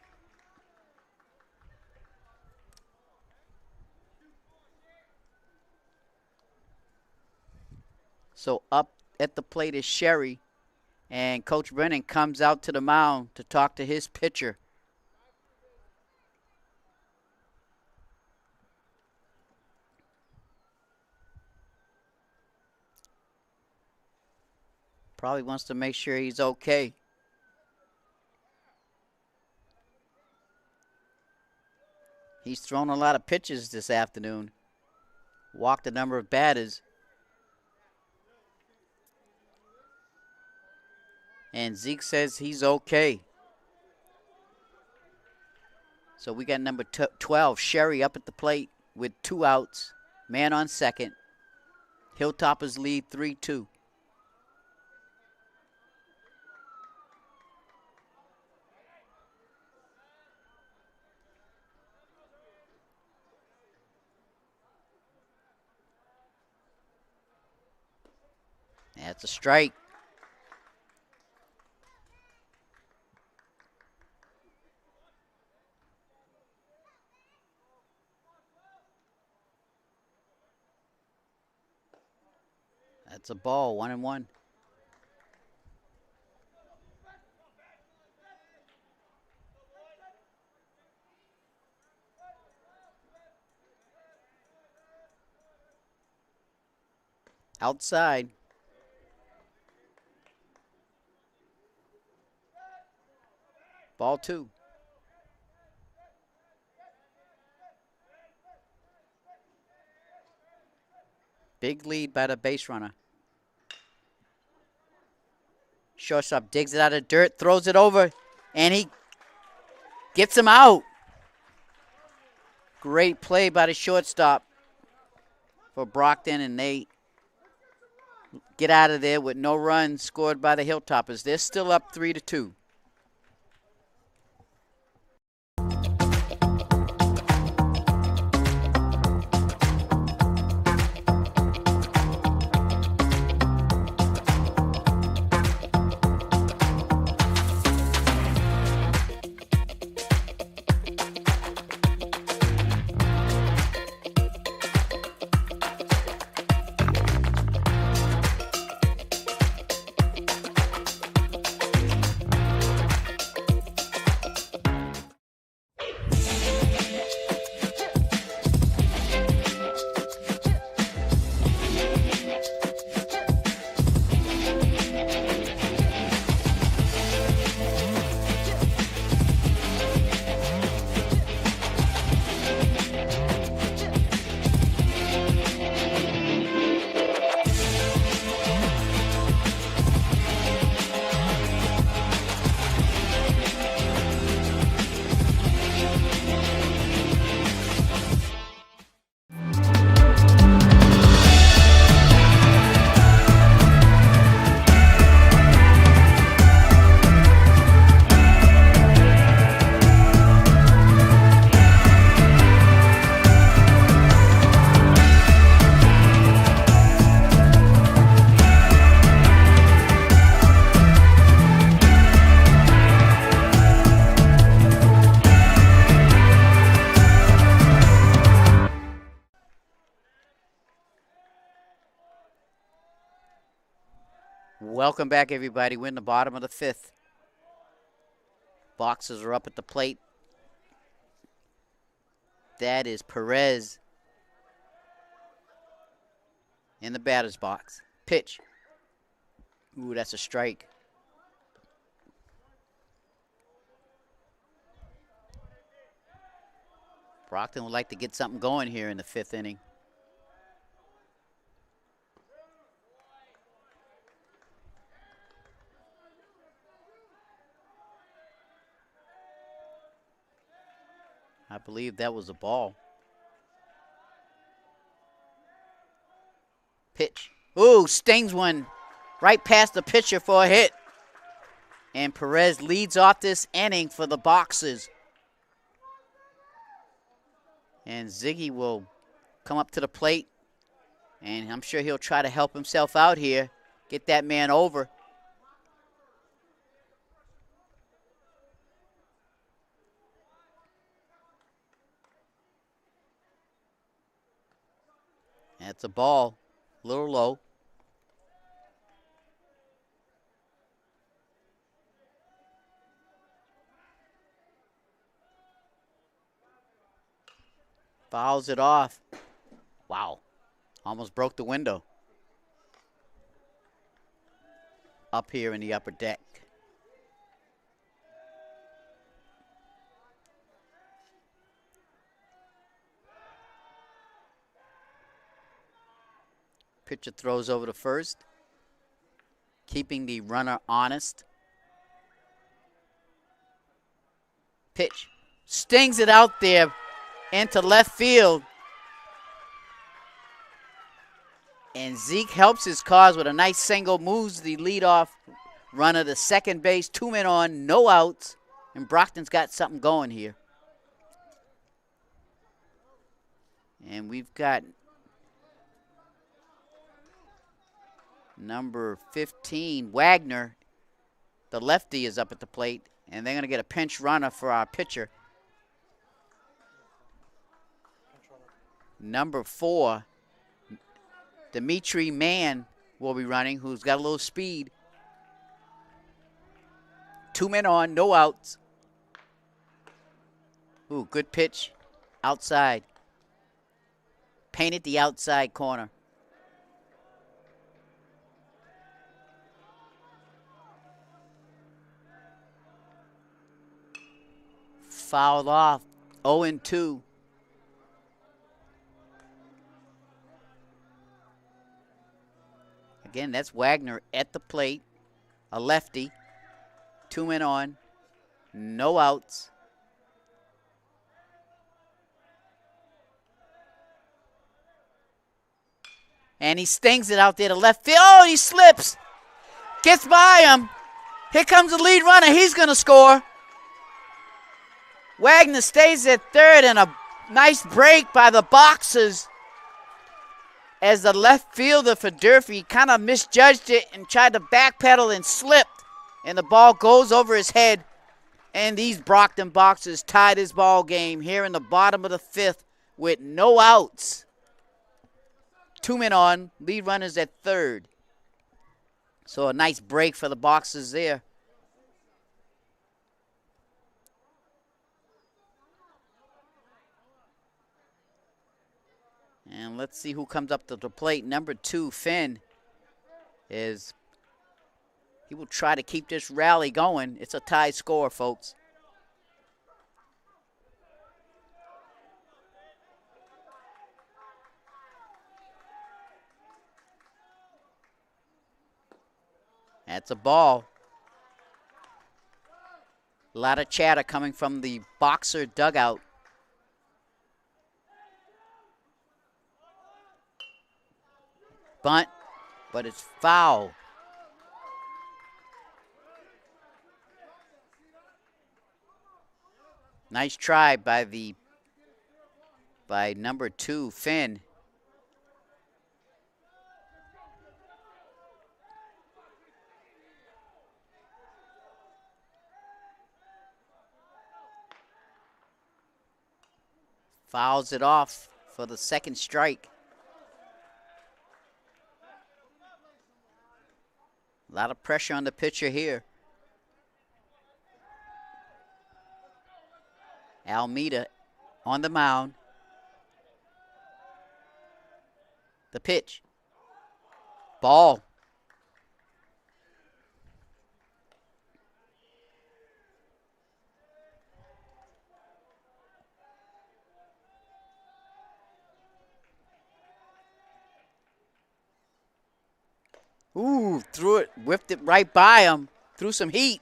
So up at the plate is Sherry. And Coach Brennan comes out to the mound to talk to his pitcher. Probably wants to make sure he's okay. He's thrown a lot of pitches this afternoon. Walked a number of batters. And Zeke says he's okay. So we got number 12, Sherry, up at the plate with 2 outs. Man on second. Hilltoppers lead 3-2. That's a strike. That's a ball, 1-1. Outside. Ball 2. Big lead by the base runner. Shortstop digs it out of dirt, throws it over, and he gets him out. Great play by the shortstop for Brockton, and they get out of there with no runs scored by the Hilltoppers. They're still up 3-2. Welcome back, everybody. We're in the bottom of the 5th. Boxers are up at the plate. That is Perez in the batter's box. Pitch. Ooh, that's a strike. Brockton would like to get something going here in the 5th inning. I believe that was a ball. Pitch. Ooh, stings one right past the pitcher for a hit. And Perez leads off this inning for the Boxers. And Ziggy will come up to the plate. And I'm sure he'll try to help himself out here. Get that man over. That's a ball, a little low. Fouls it off. Wow, almost broke the window. Up here in the upper deck. Pitcher throws over to first, keeping the runner honest. Pitch. Stings it out there into left field. And Zeke helps his cause with a nice single, moves the leadoff runner to second base. 2 men on, no outs. And Brockton's got something going here. And we've got Number 15, Wagner, the lefty, is up at the plate, and they're going to get a pinch runner for our pitcher. Number 4, Dimitri Mann will be running, who's got a little speed. 2 men on, no outs. Ooh, good pitch. Outside. Painted the outside corner. Fouled off. 0-2. Again, that's Wagner at the plate. A lefty. 2 men on. No outs. And he stings it out there to left field. Oh, he slips. Gets by him. Here comes the lead runner. He's going to score. Wagner stays at third, and a nice break by the Boxers as the left fielder for Durfee kind of misjudged it and tried to backpedal and slipped. And the ball goes over his head. And these Brockton Boxers tied his ball game here in the bottom of the 5th with no outs. 2 men on, lead runners at third. So a nice break for the Boxers there. And let's see who comes up to the plate. Number 2, Finn, he will try to keep this rally going. It's a tie score, folks. That's a ball. A lot of chatter coming from the Boxer dugout. Bunt, but it's foul. Nice try by number 2, Finn. Fouls it off for the second strike. A lot of pressure on the pitcher here. Almeida on the mound. The pitch. Ball. Ooh, threw it, whipped it right by him, threw some heat.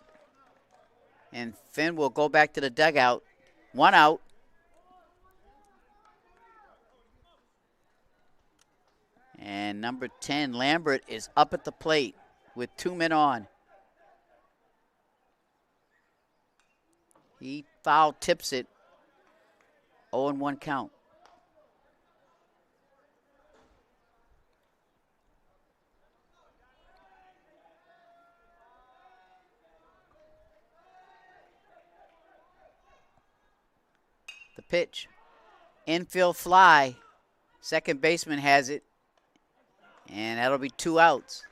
And Finn will go back to the dugout. 1 out. And number 10, Lambert, is up at the plate with 2 men on. He foul tips it. 0-1 count. The pitch. Infield fly. Second baseman has it. And that'll be 2 outs.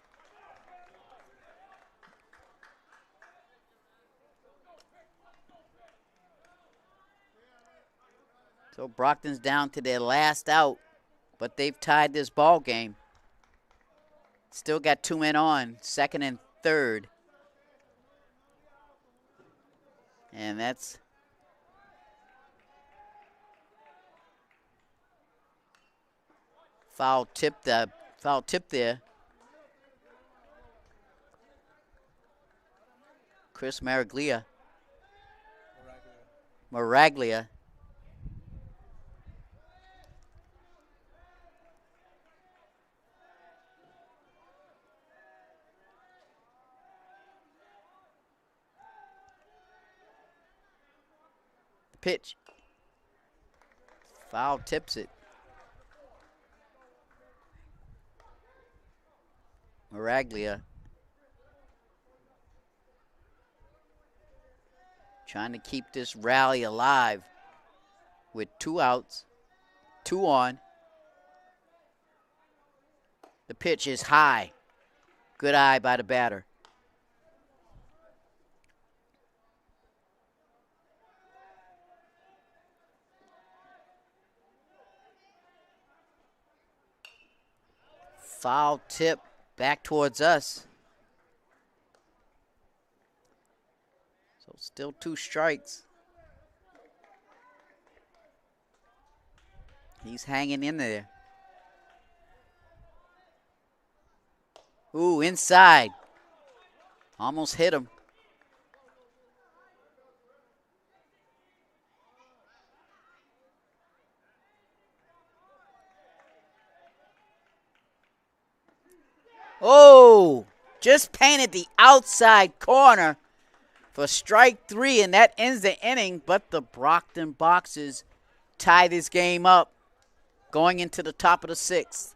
So Brockton's down to their last out, but they've tied this ball game. Still got 2 men on, second and third. And that's foul tip there. Chris Maraglia. Pitch. Foul tips it. Miraglia trying to keep this rally alive with 2 outs, 2 on. The pitch is high. Good eye by the batter. Foul tip back towards us. So still 2 strikes. He's hanging in there. Ooh, inside. Almost hit him. Oh, just painted the outside corner for strike 3, and that ends the inning. But the Brockton Boxers tie this game up going into the top of the 6th.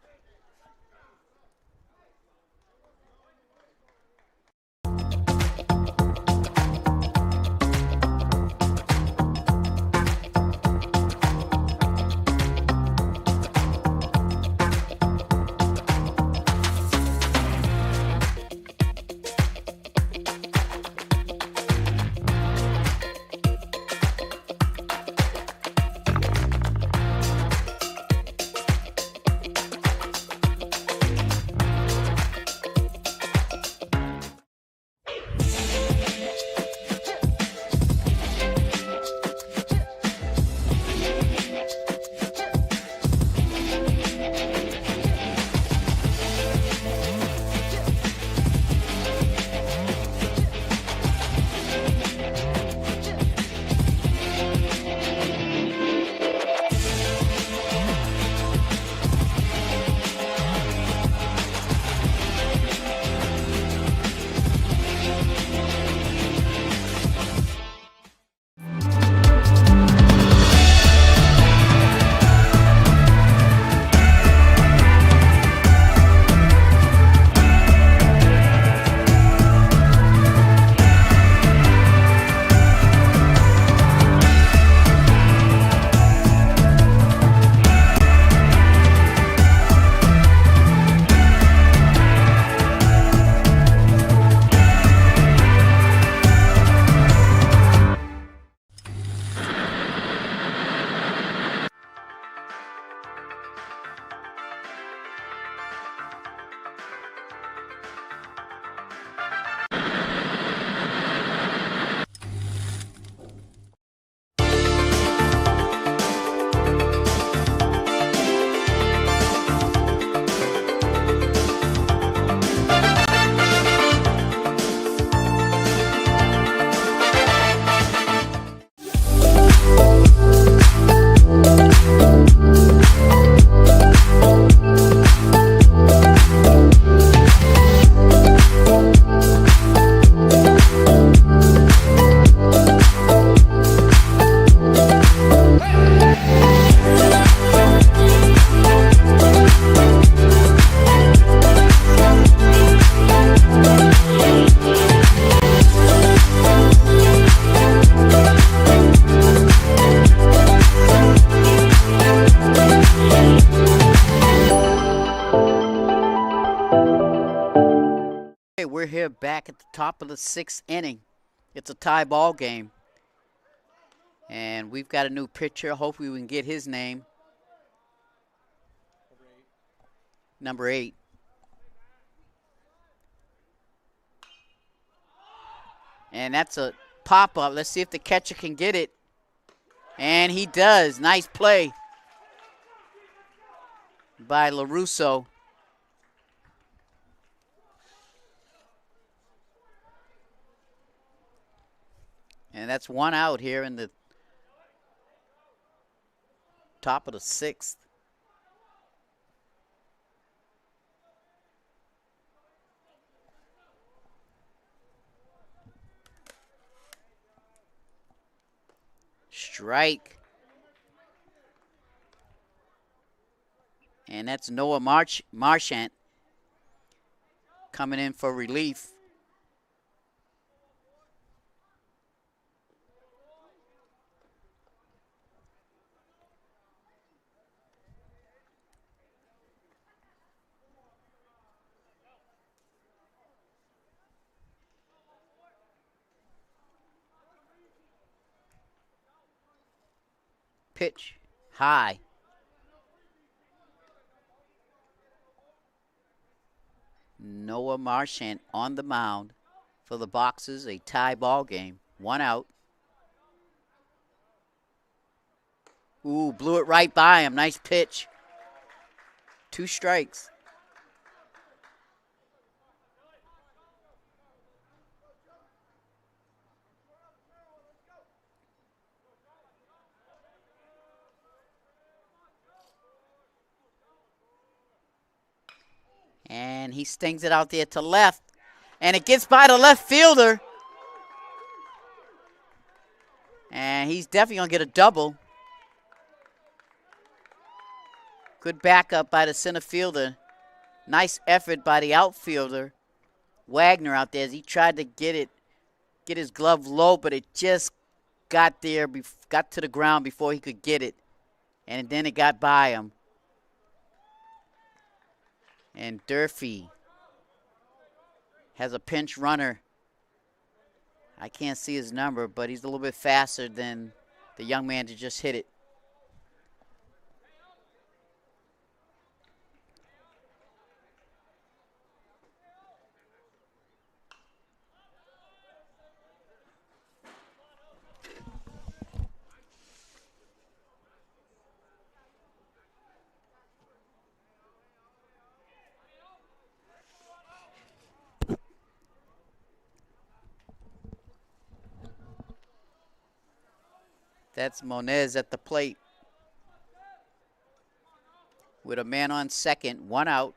We're here back at the top of the 6th inning. It's a tie ball game. And we've got a new pitcher. Hopefully we can get his name. Number 8. And that's a pop-up. Let's see if the catcher can get it. And he does. Nice play by LaRusso. And that's 1 out here in the top of the 6th. Strike. And that's Noah Marchant. coming in for relief. Pitch high. Noah Marchant on the mound for the Boxers, a tie ball game. 1 out. Ooh, blew it right by him. Nice pitch. 2 strikes. And he stings it out there to left. And it gets by the left fielder. And he's definitely going to get a double. Good backup by the center fielder. Nice effort by the outfielder, Wagner, out there as he tried to get his glove low, but it just got to the ground before he could get it. And then it got by him. And Durfee has a pinch runner. I can't see his number, but he's a little bit faster than the young man that just hit it. That's Monez at the plate with a man on second, 1 out.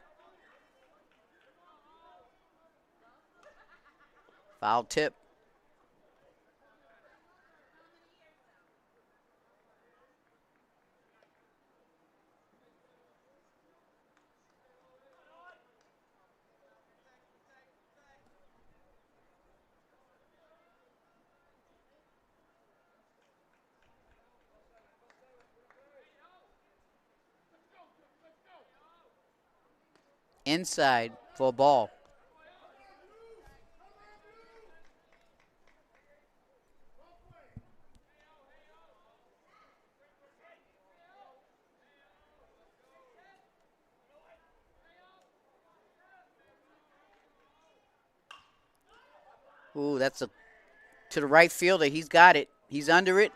Foul tip. Inside for a ball. Ooh, that's to the right fielder. He's got it. He's under it.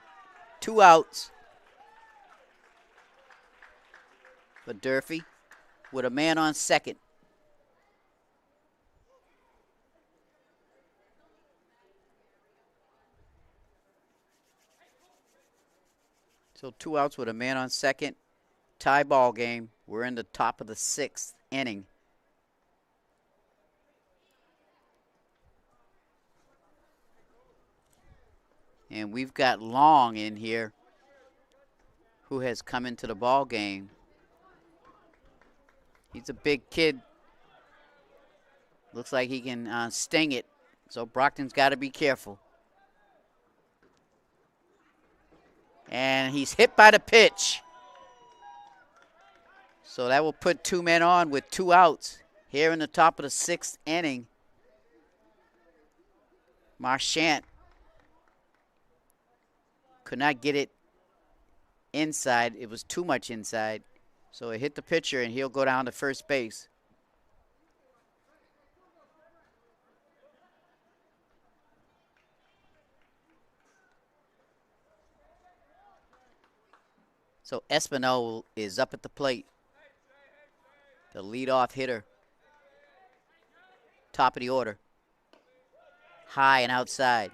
2 outs for Durfee with a man on second. So 2 outs with a man on second. Tie ball game. We're in the top of the 6th inning. And we've got Long in here, who has come into the ball game. He's a big kid. Looks like he can sting it. So Brockton's got to be careful. And he's hit by the pitch. So that will put 2 men on with 2 outs here in the top of the 6th inning. Marchant could not get it inside. It was too much inside. So it hit the pitcher, and he'll go down to first base. So Espinal is up at the plate. The leadoff hitter. Top of the order. High and outside.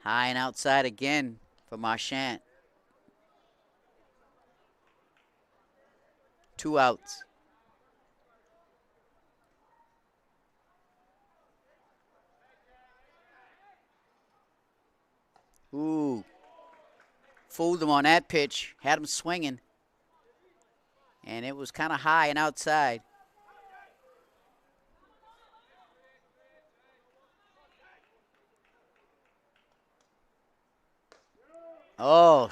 High and outside again for Marchant. 2 outs. Ooh. Fooled him on that pitch. Had him swinging. And it was kind of high and outside. Oh.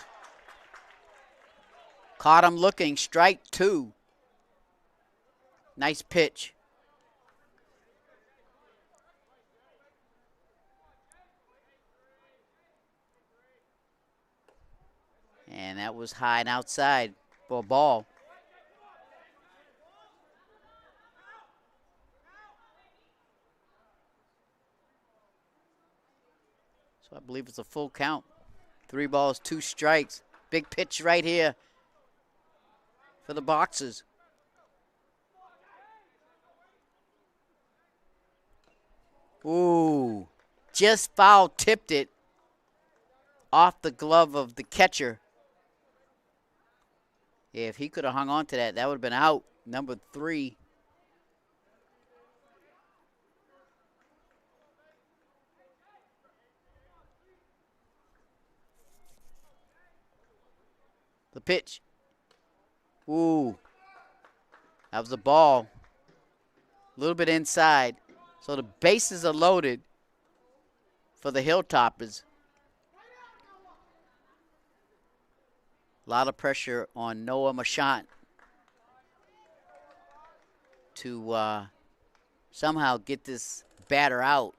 Caught him looking. Strike 2. Nice pitch. And that was high and outside for a ball. So I believe it's a full count. 3 balls, 2 strikes. Big pitch right here for the Boxers. Ooh, just foul tipped it off the glove of the catcher. If he could have hung on to that, that would have been out. Number 3. The pitch. Ooh. That was a ball. A little bit inside. So the bases are loaded for the Hilltoppers. A lot of pressure on Noah Marchant to somehow get this batter out.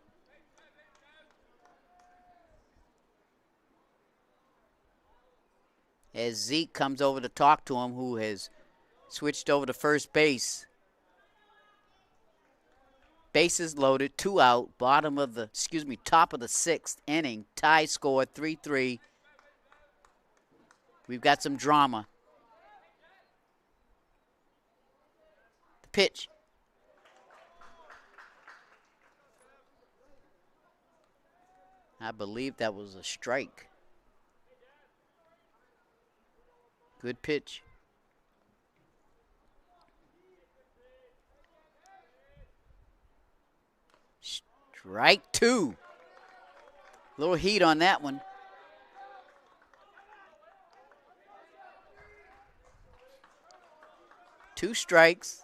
As Zeke comes over to talk to him, who has switched over to first base. Bases loaded, 2 out, top of the 6th inning. Tie score 3-3. We've got some drama. The pitch. I believe that was a strike. Good pitch. Strike 2. Little heat on that one. Two strikes.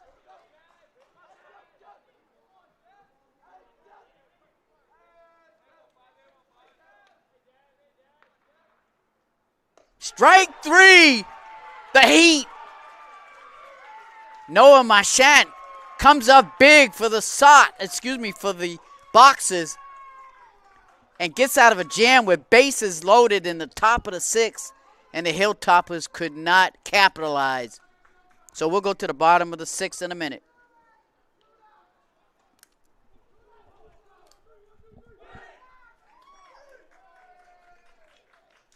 Strike 3. The heat. Noah Marchant comes up big for the for the Boxers and gets out of a jam with bases loaded in the top of the 6th, and the Hilltoppers could not capitalize. So we'll go to the bottom of the 6th in a minute.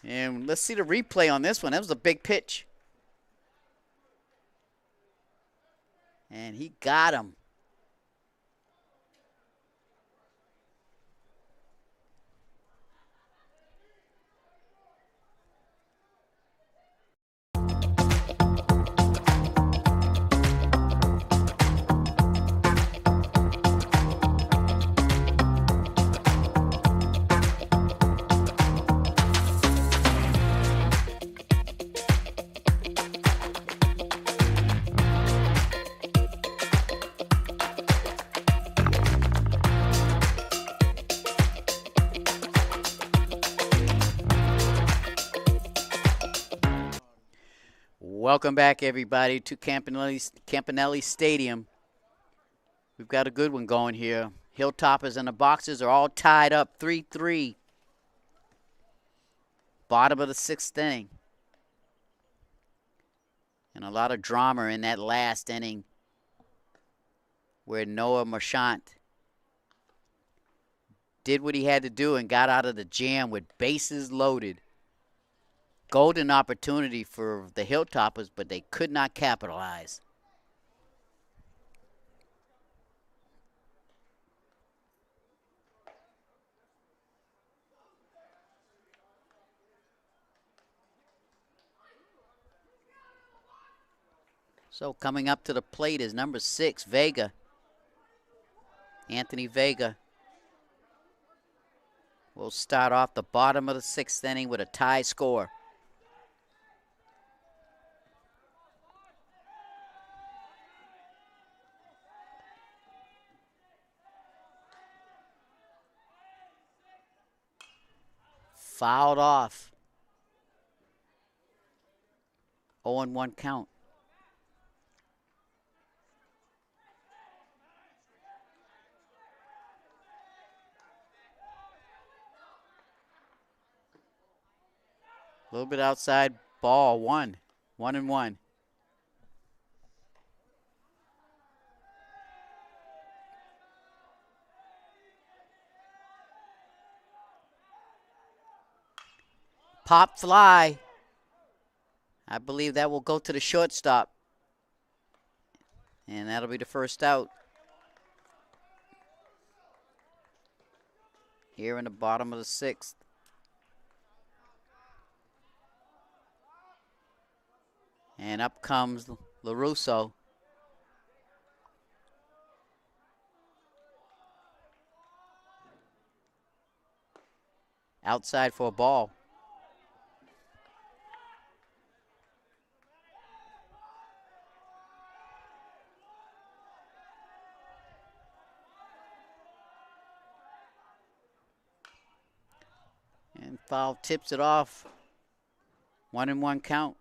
And let's see the replay on this one. That was a big pitch. And he got him. Welcome back, everybody, to Campanelli Stadium. We've got a good one going here. Hilltoppers and the Boxers are all tied up 3-3. Bottom of the 6th inning. And a lot of drama in that last inning where Noah Marchant did what he had to do and got out of the jam with bases loaded. Golden opportunity for the Hilltoppers, but they could not capitalize. So coming up to the plate is number 6, Vega. Anthony Vega. We'll start off the bottom of the 6th inning with a tie score. Fouled off. 0-1 count. A little bit outside, ball, 1-1. Pop fly. I believe that will go to the shortstop. And that'll be the first out. Here in the bottom of the 6th. And up comes LaRusso. Outside for a ball. And foul tips it off. 1-1 count.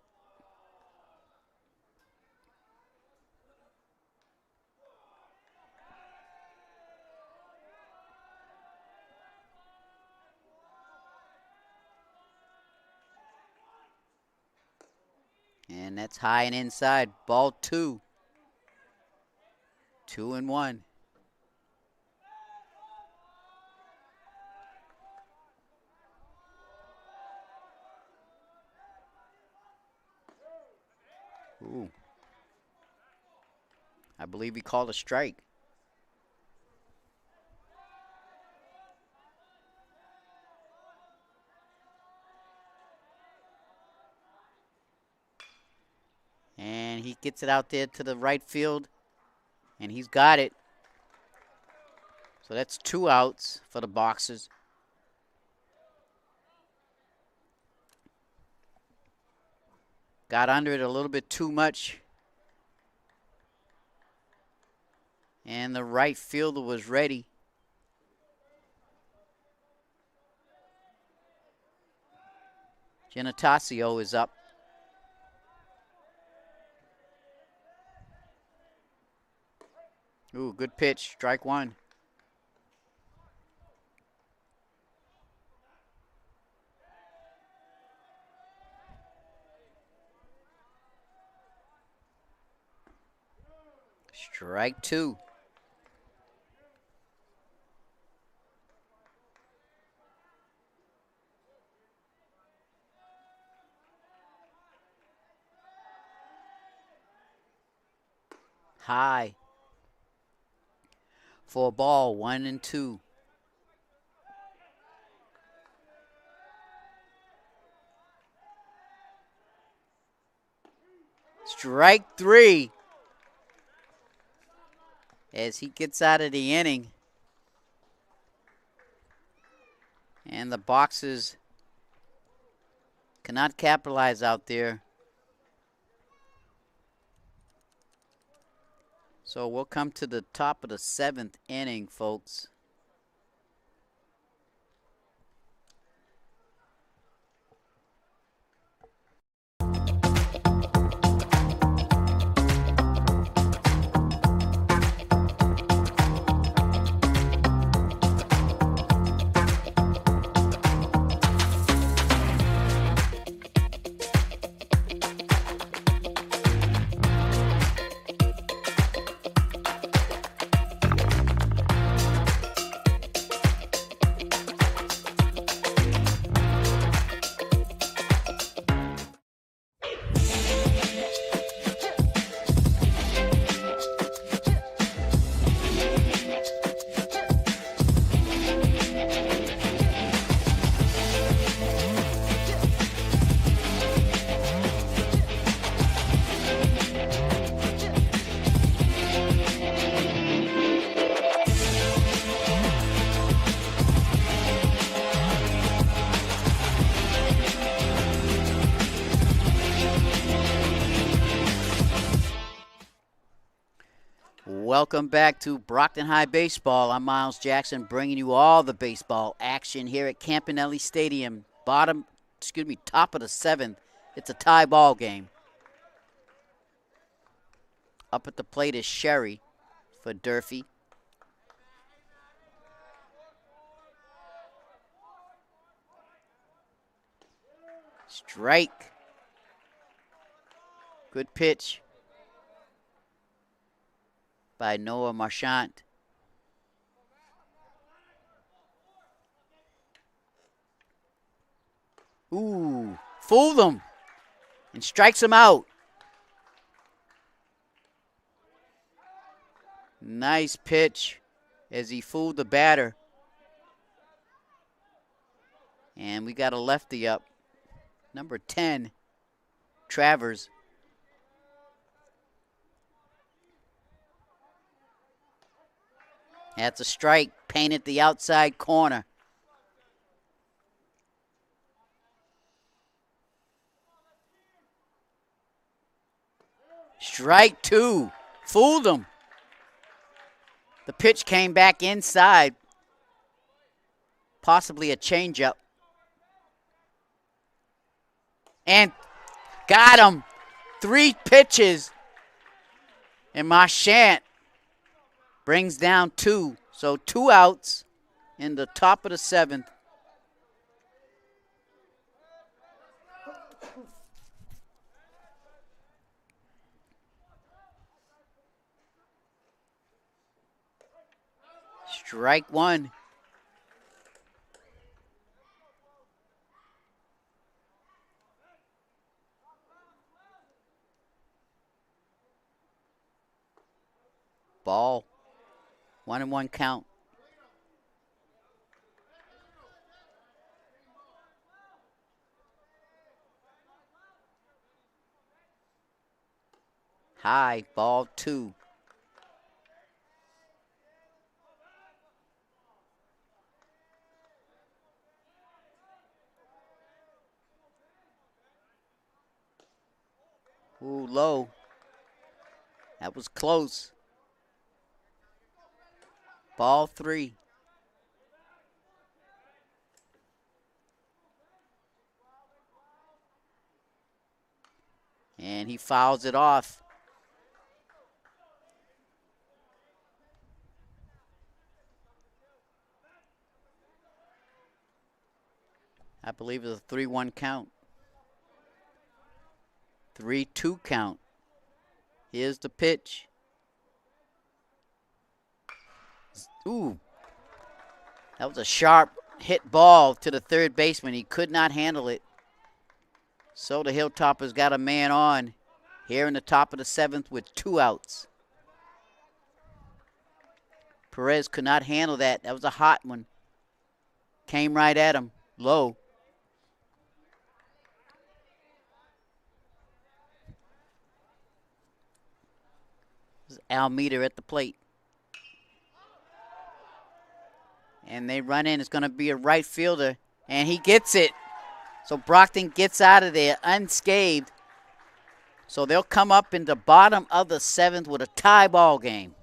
And that's high and inside. Ball 2. 2-1. Ooh. I believe he called a strike. And he gets it out there to the right field. And he's got it. So that's 2 outs for the Boxers. Got under it a little bit too much. And the right fielder was ready. Genatasio is up. Ooh, good pitch. Strike 1. Strike 2. High. For a ball, 1-2. Strike 3. As he gets out of the inning. And the Boxers cannot capitalize out there. So we'll come to the top of the 7th inning, folks. Welcome back to Brockton High Baseball. I'm Miles Jackson, bringing you all the baseball action here at Campanelli Stadium. Top of the 7th. It's a tie ball game. Up at the plate is Sherry for Durfee. Strike. Good pitch by Noah Marchant. Ooh, fooled him and strikes him out. Nice pitch as he fooled the batter. And we got a lefty up. Number 10, Travers. That's a strike, painted the outside corner. Strike 2, fooled him. The pitch came back inside, possibly a changeup. And got him. 3 pitches. And Marchant brings down 2. So 2 outs in the top of the 7th. Strike 1. Ball. 1-1 count. High, ball 2. Ooh, low. That was close. Ball 3. And he fouls it off. I believe it's a 3-1 count. 3-2 count. Here's the pitch. Ooh. That was a sharp hit ball to the third baseman. He could not handle it. So the Hilltoppers got a man on here in the top of the 7th with 2 outs. Perez could not handle that. That was a hot one. Came right at him. Low. This is Almeida at the plate. And they run in. It's going to be a right fielder. And he gets it. So Brockton gets out of there unscathed. So they'll come up in the bottom of the 7th with a tie ball game.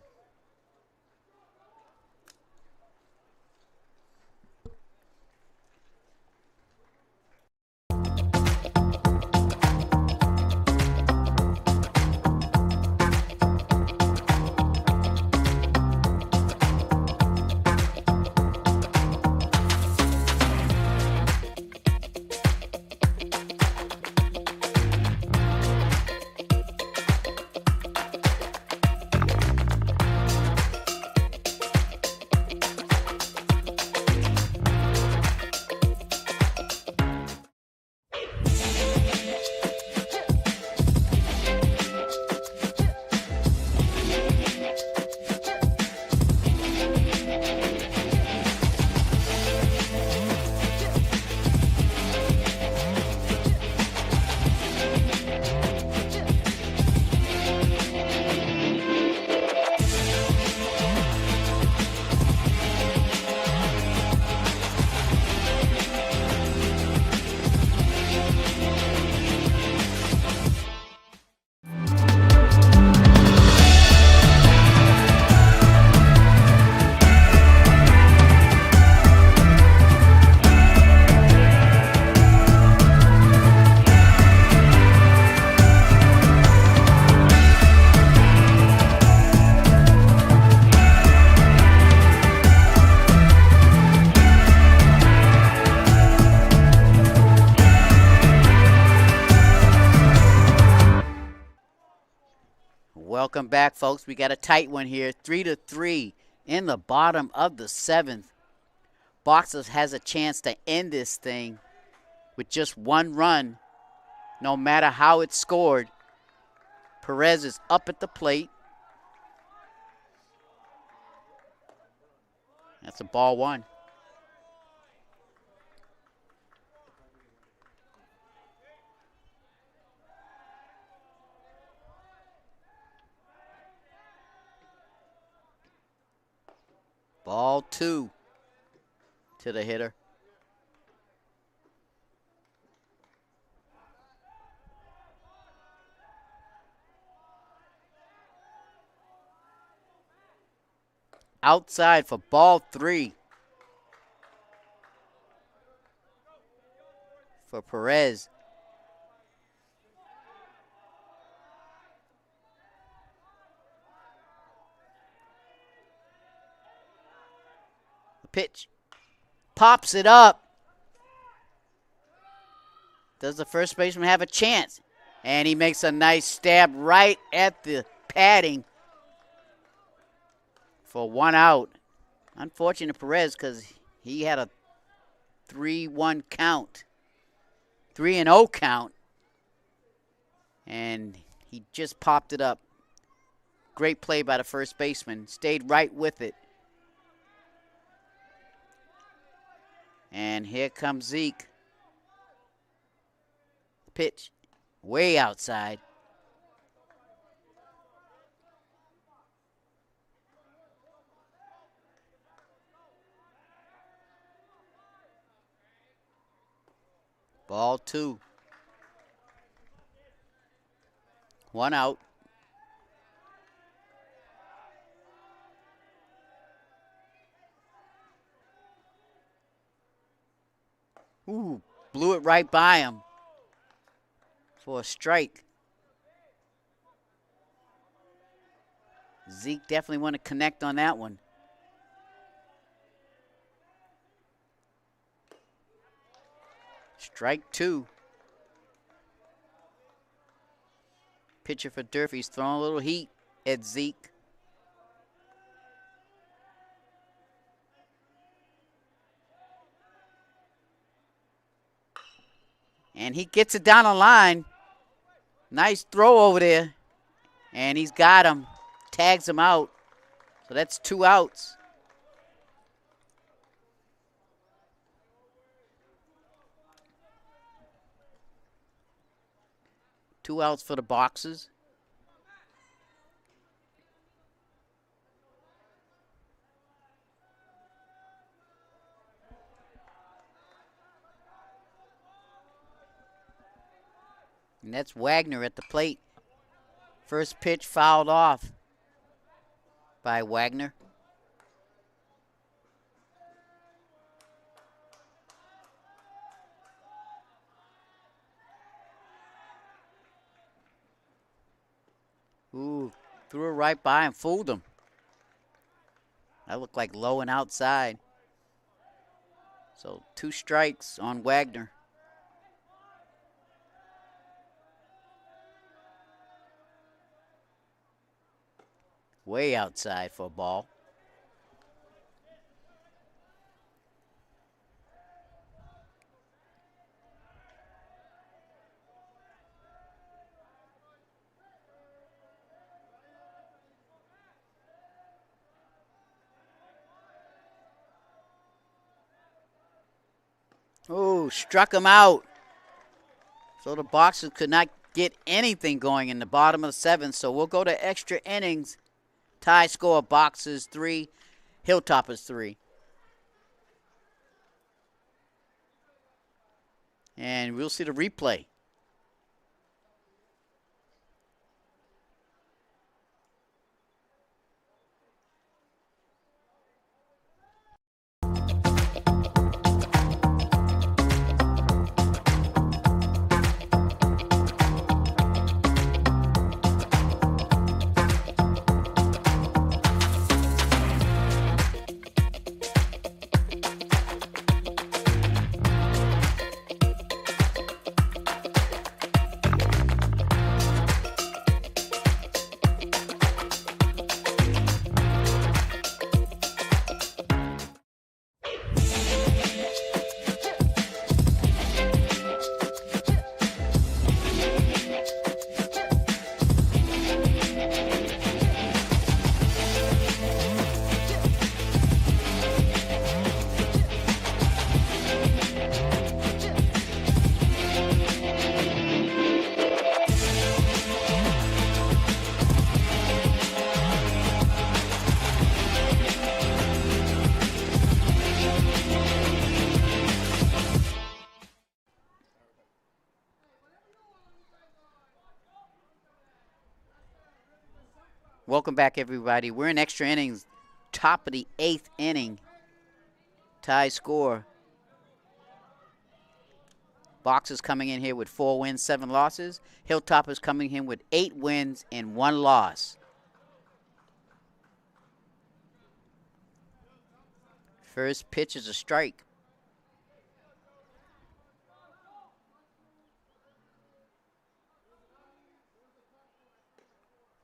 Welcome back, folks. We got a tight one here, 3-3 in the bottom of the 7th. Boxers has a chance to end this thing with just one run, no matter how it's scored. Perez is up at the plate. That's a ball one. Ball two to the hitter. Outside for ball three for Perez. The pitch. Pops it up. Does the first baseman have a chance? And he makes a nice stab right at the padding for one out. Unfortunate Perez because he had a 3-1 count. 3-0 count. And he just popped it up. Great play by the first baseman. Stayed right with it. And here comes Zeke. Pitch way outside. Ball two. One out. Ooh, blew it right by him for a strike. Zeke definitely want to connect on that one. Strike two. Pitcher for Durfee's throwing a little heat at Zeke. And he gets it down the line. Nice throw over there. And he's got him. Tags him out. So that's 2 outs. Two outs for the Boxers. And that's Wagner at the plate. First pitch fouled off by Wagner. Ooh, threw it right by him, fooled him. That looked like low and outside. So 2 strikes on Wagner. Way outside for a ball. Oh, struck him out. So the Boxers could not get anything going in the bottom of the 7th. So we'll go to extra innings. Tie score, Boxers 3, Hilltoppers 3. And we'll see the replay. Welcome back, everybody. We're in extra innings, top of the 8th inning. Tie score. Box is coming in here with 4 wins, 7 losses. Hilltop is coming in with 8 wins and 1 loss. First pitch is a strike.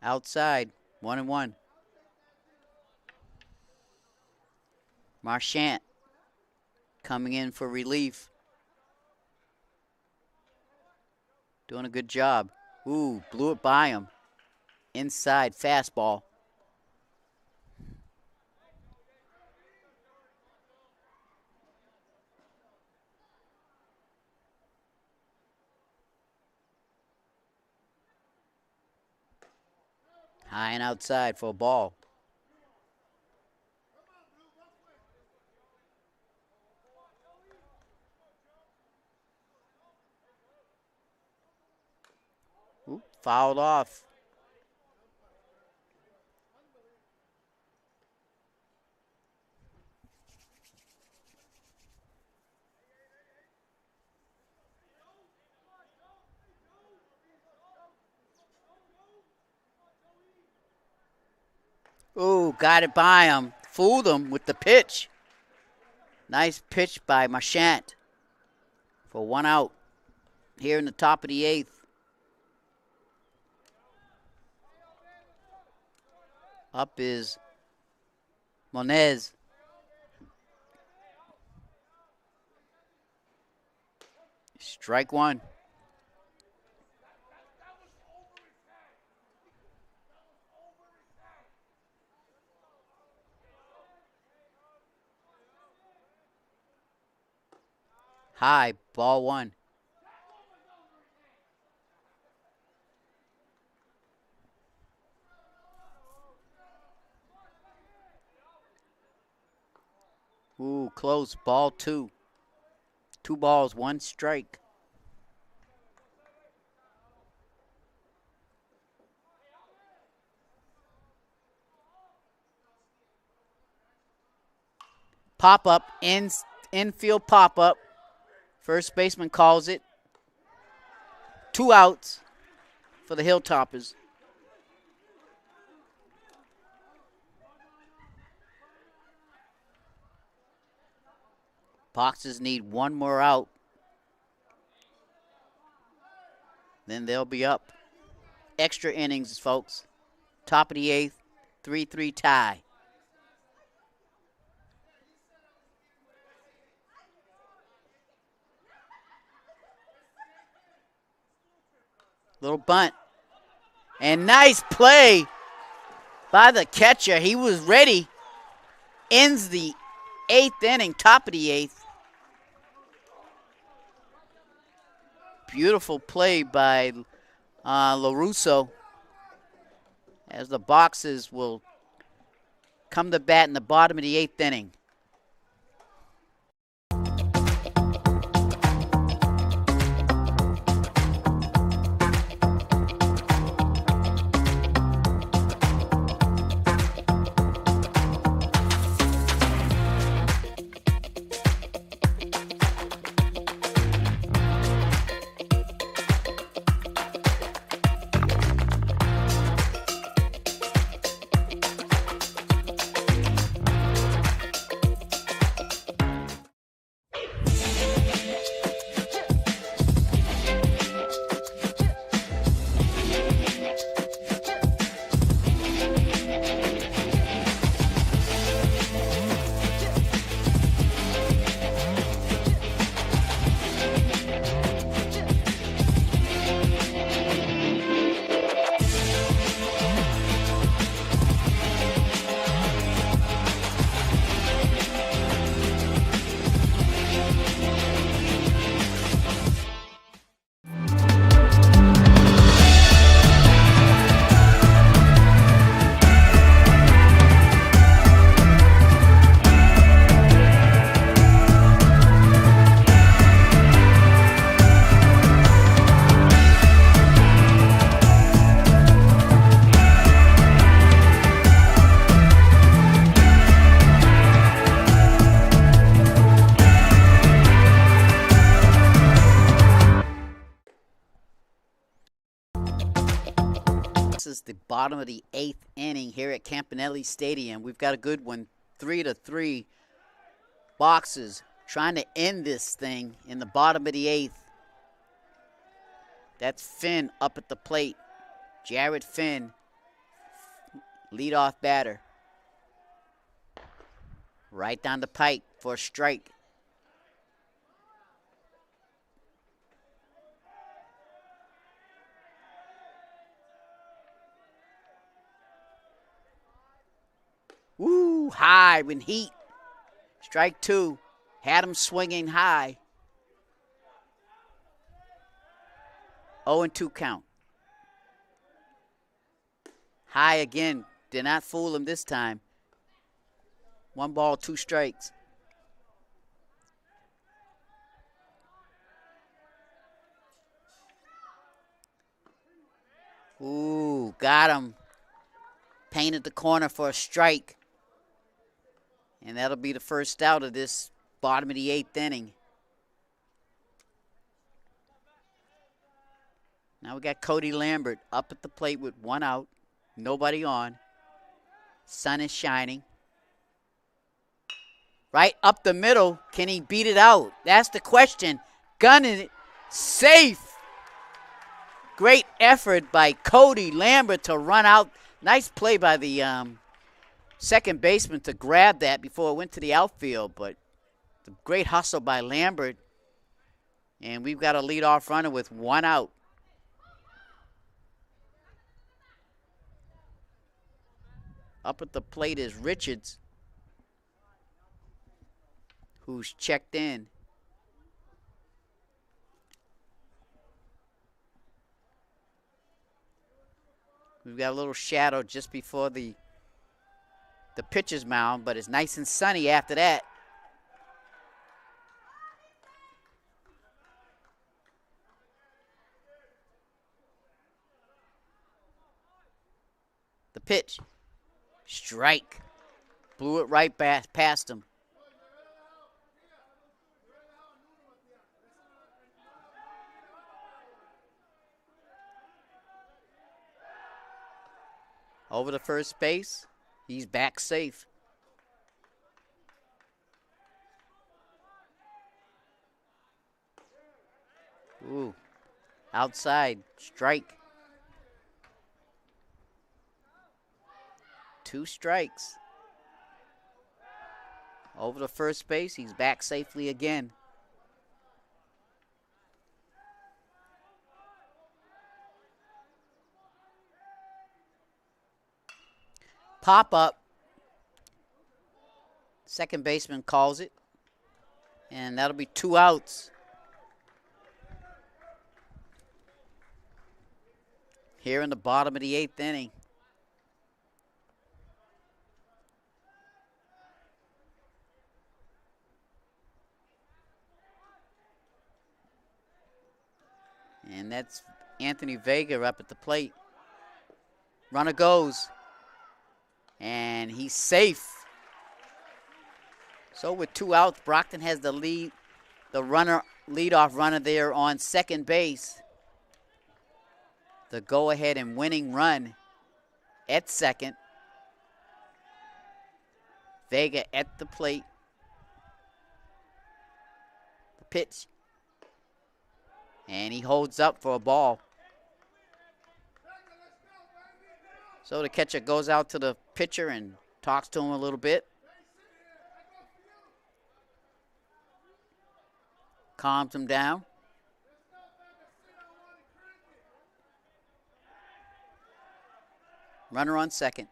Outside, 1-1. Marchant coming in for relief. Doing a good job. Ooh, blew it by him. Inside, fastball. High and outside for a ball. Ooh, fouled off. Ooh, got it by him. Fooled him with the pitch. Nice pitch by Marchant for 1 out here in the top of the 8th. Up is Monez. Strike 1. High, ball 1. Ooh, close, ball 2. 2 balls, 1 strike. Pop up, infield pop up. First baseman calls it. 2 outs for the Hilltoppers. Boxers need 1 more out. Then they'll be up. Extra innings, folks. Top of the 8th, 3-3 tie. Little bunt. And nice play by the catcher. He was ready. Ends the 8th inning, top of the 8th. Beautiful play by LaRusso as the Boxers will come to bat in the bottom of the 8th inning. is the bottom of the 8th inning here at Campanelli Stadium. We've got a good one, 3-3 boxes, trying to end this thing in the bottom of the 8th. That's Finn up at the plate. Jared Finn, leadoff batter. Right down the pike for a strike. Woo, high with heat. Strike 2. Had him swinging high. 0-2 count. High again. Did not fool him this time. 1 ball, 2 strikes. Ooh, got him. Painted the corner for a strike. And that'll be the first out of this bottom of the 8th inning. Now we got Cody Lambert up at the plate with 1 out. Nobody on. Sun is shining. Right up the middle. Can he beat it out? That's the question. Gunning it. Safe. Great effort by Cody Lambert to run out. Nice play by the second baseman to grab that before it went to the outfield. But the great hustle by Lambert. And we've got a leadoff runner with 1 out. Up at the plate is Richards, who's checked in. We've got a little shadow just before the pitcher's mound, but it's nice and sunny after that. The pitch. Strike. Blew it right past him. Over to first base. He's back safe. Ooh. Outside. Strike. 2 strikes. Over to first base. He's back safely again. Pop up. Second baseman calls it. And that'll be 2 outs. Here in the bottom of the 8th inning. And that's Anthony Vega up at the plate. Runner goes. And he's safe. So with 2 outs, Brockton has the lead. The leadoff runner there on second base. The go-ahead and winning run at second. Vega at the plate. The pitch. And he holds up for a ball. So the catcher goes out to the pitcher and talks to him a little bit. Calms him down. Runner on second.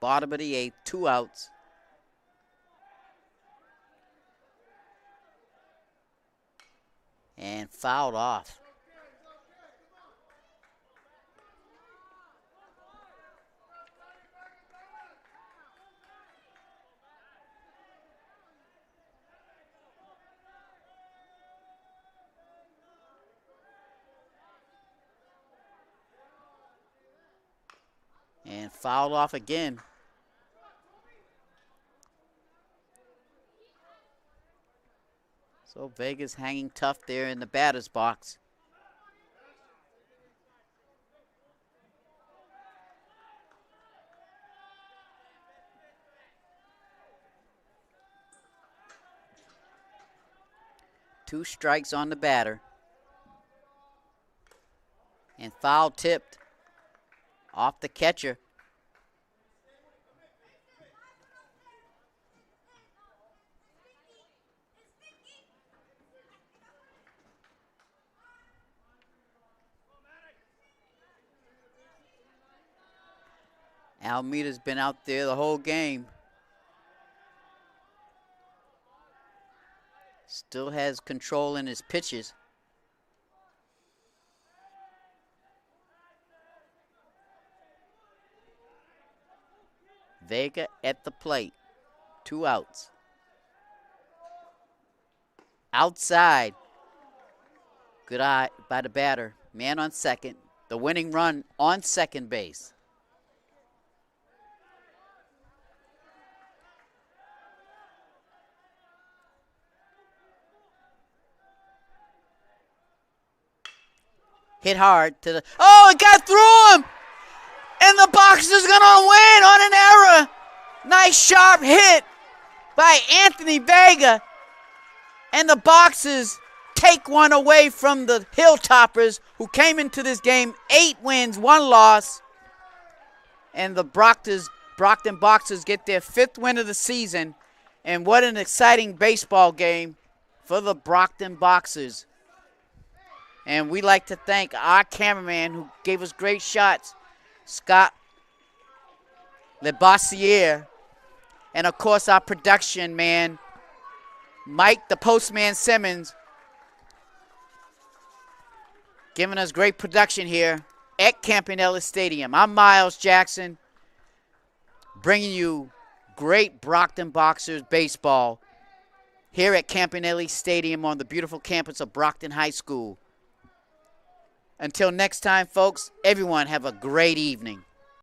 Bottom of the 8th, 2 outs. And fouled off. And fouled off again. So Vega's hanging tough there in the batter's box. 2 strikes on the batter. And foul tipped off the catcher. Almeida's been out there the whole game. Still has control in his pitches. Vega at the plate. 2 outs. Outside. Good eye by the batter. Man on second. The winning run on second base. Hit hard to the, oh, it got through him! And the Boxers gonna win on an error. Nice sharp hit by Anthony Vega. And the Boxers take one away from the Hilltoppers, who came into this game 8 wins, 1 loss. And the Brockton Boxers get their 5th win of the season. And what an exciting baseball game for the Brockton Boxers. And we'd like to thank our cameraman who gave us great shots, Scott LeBassiere. And, of course, our production man, Mike the Postman Simmons, giving us great production here at Campanelli Stadium. I'm Miles Jackson, bringing you great Brockton Boxers baseball here at Campanelli Stadium on the beautiful campus of Brockton High School. Until next time, folks, everyone have a great evening.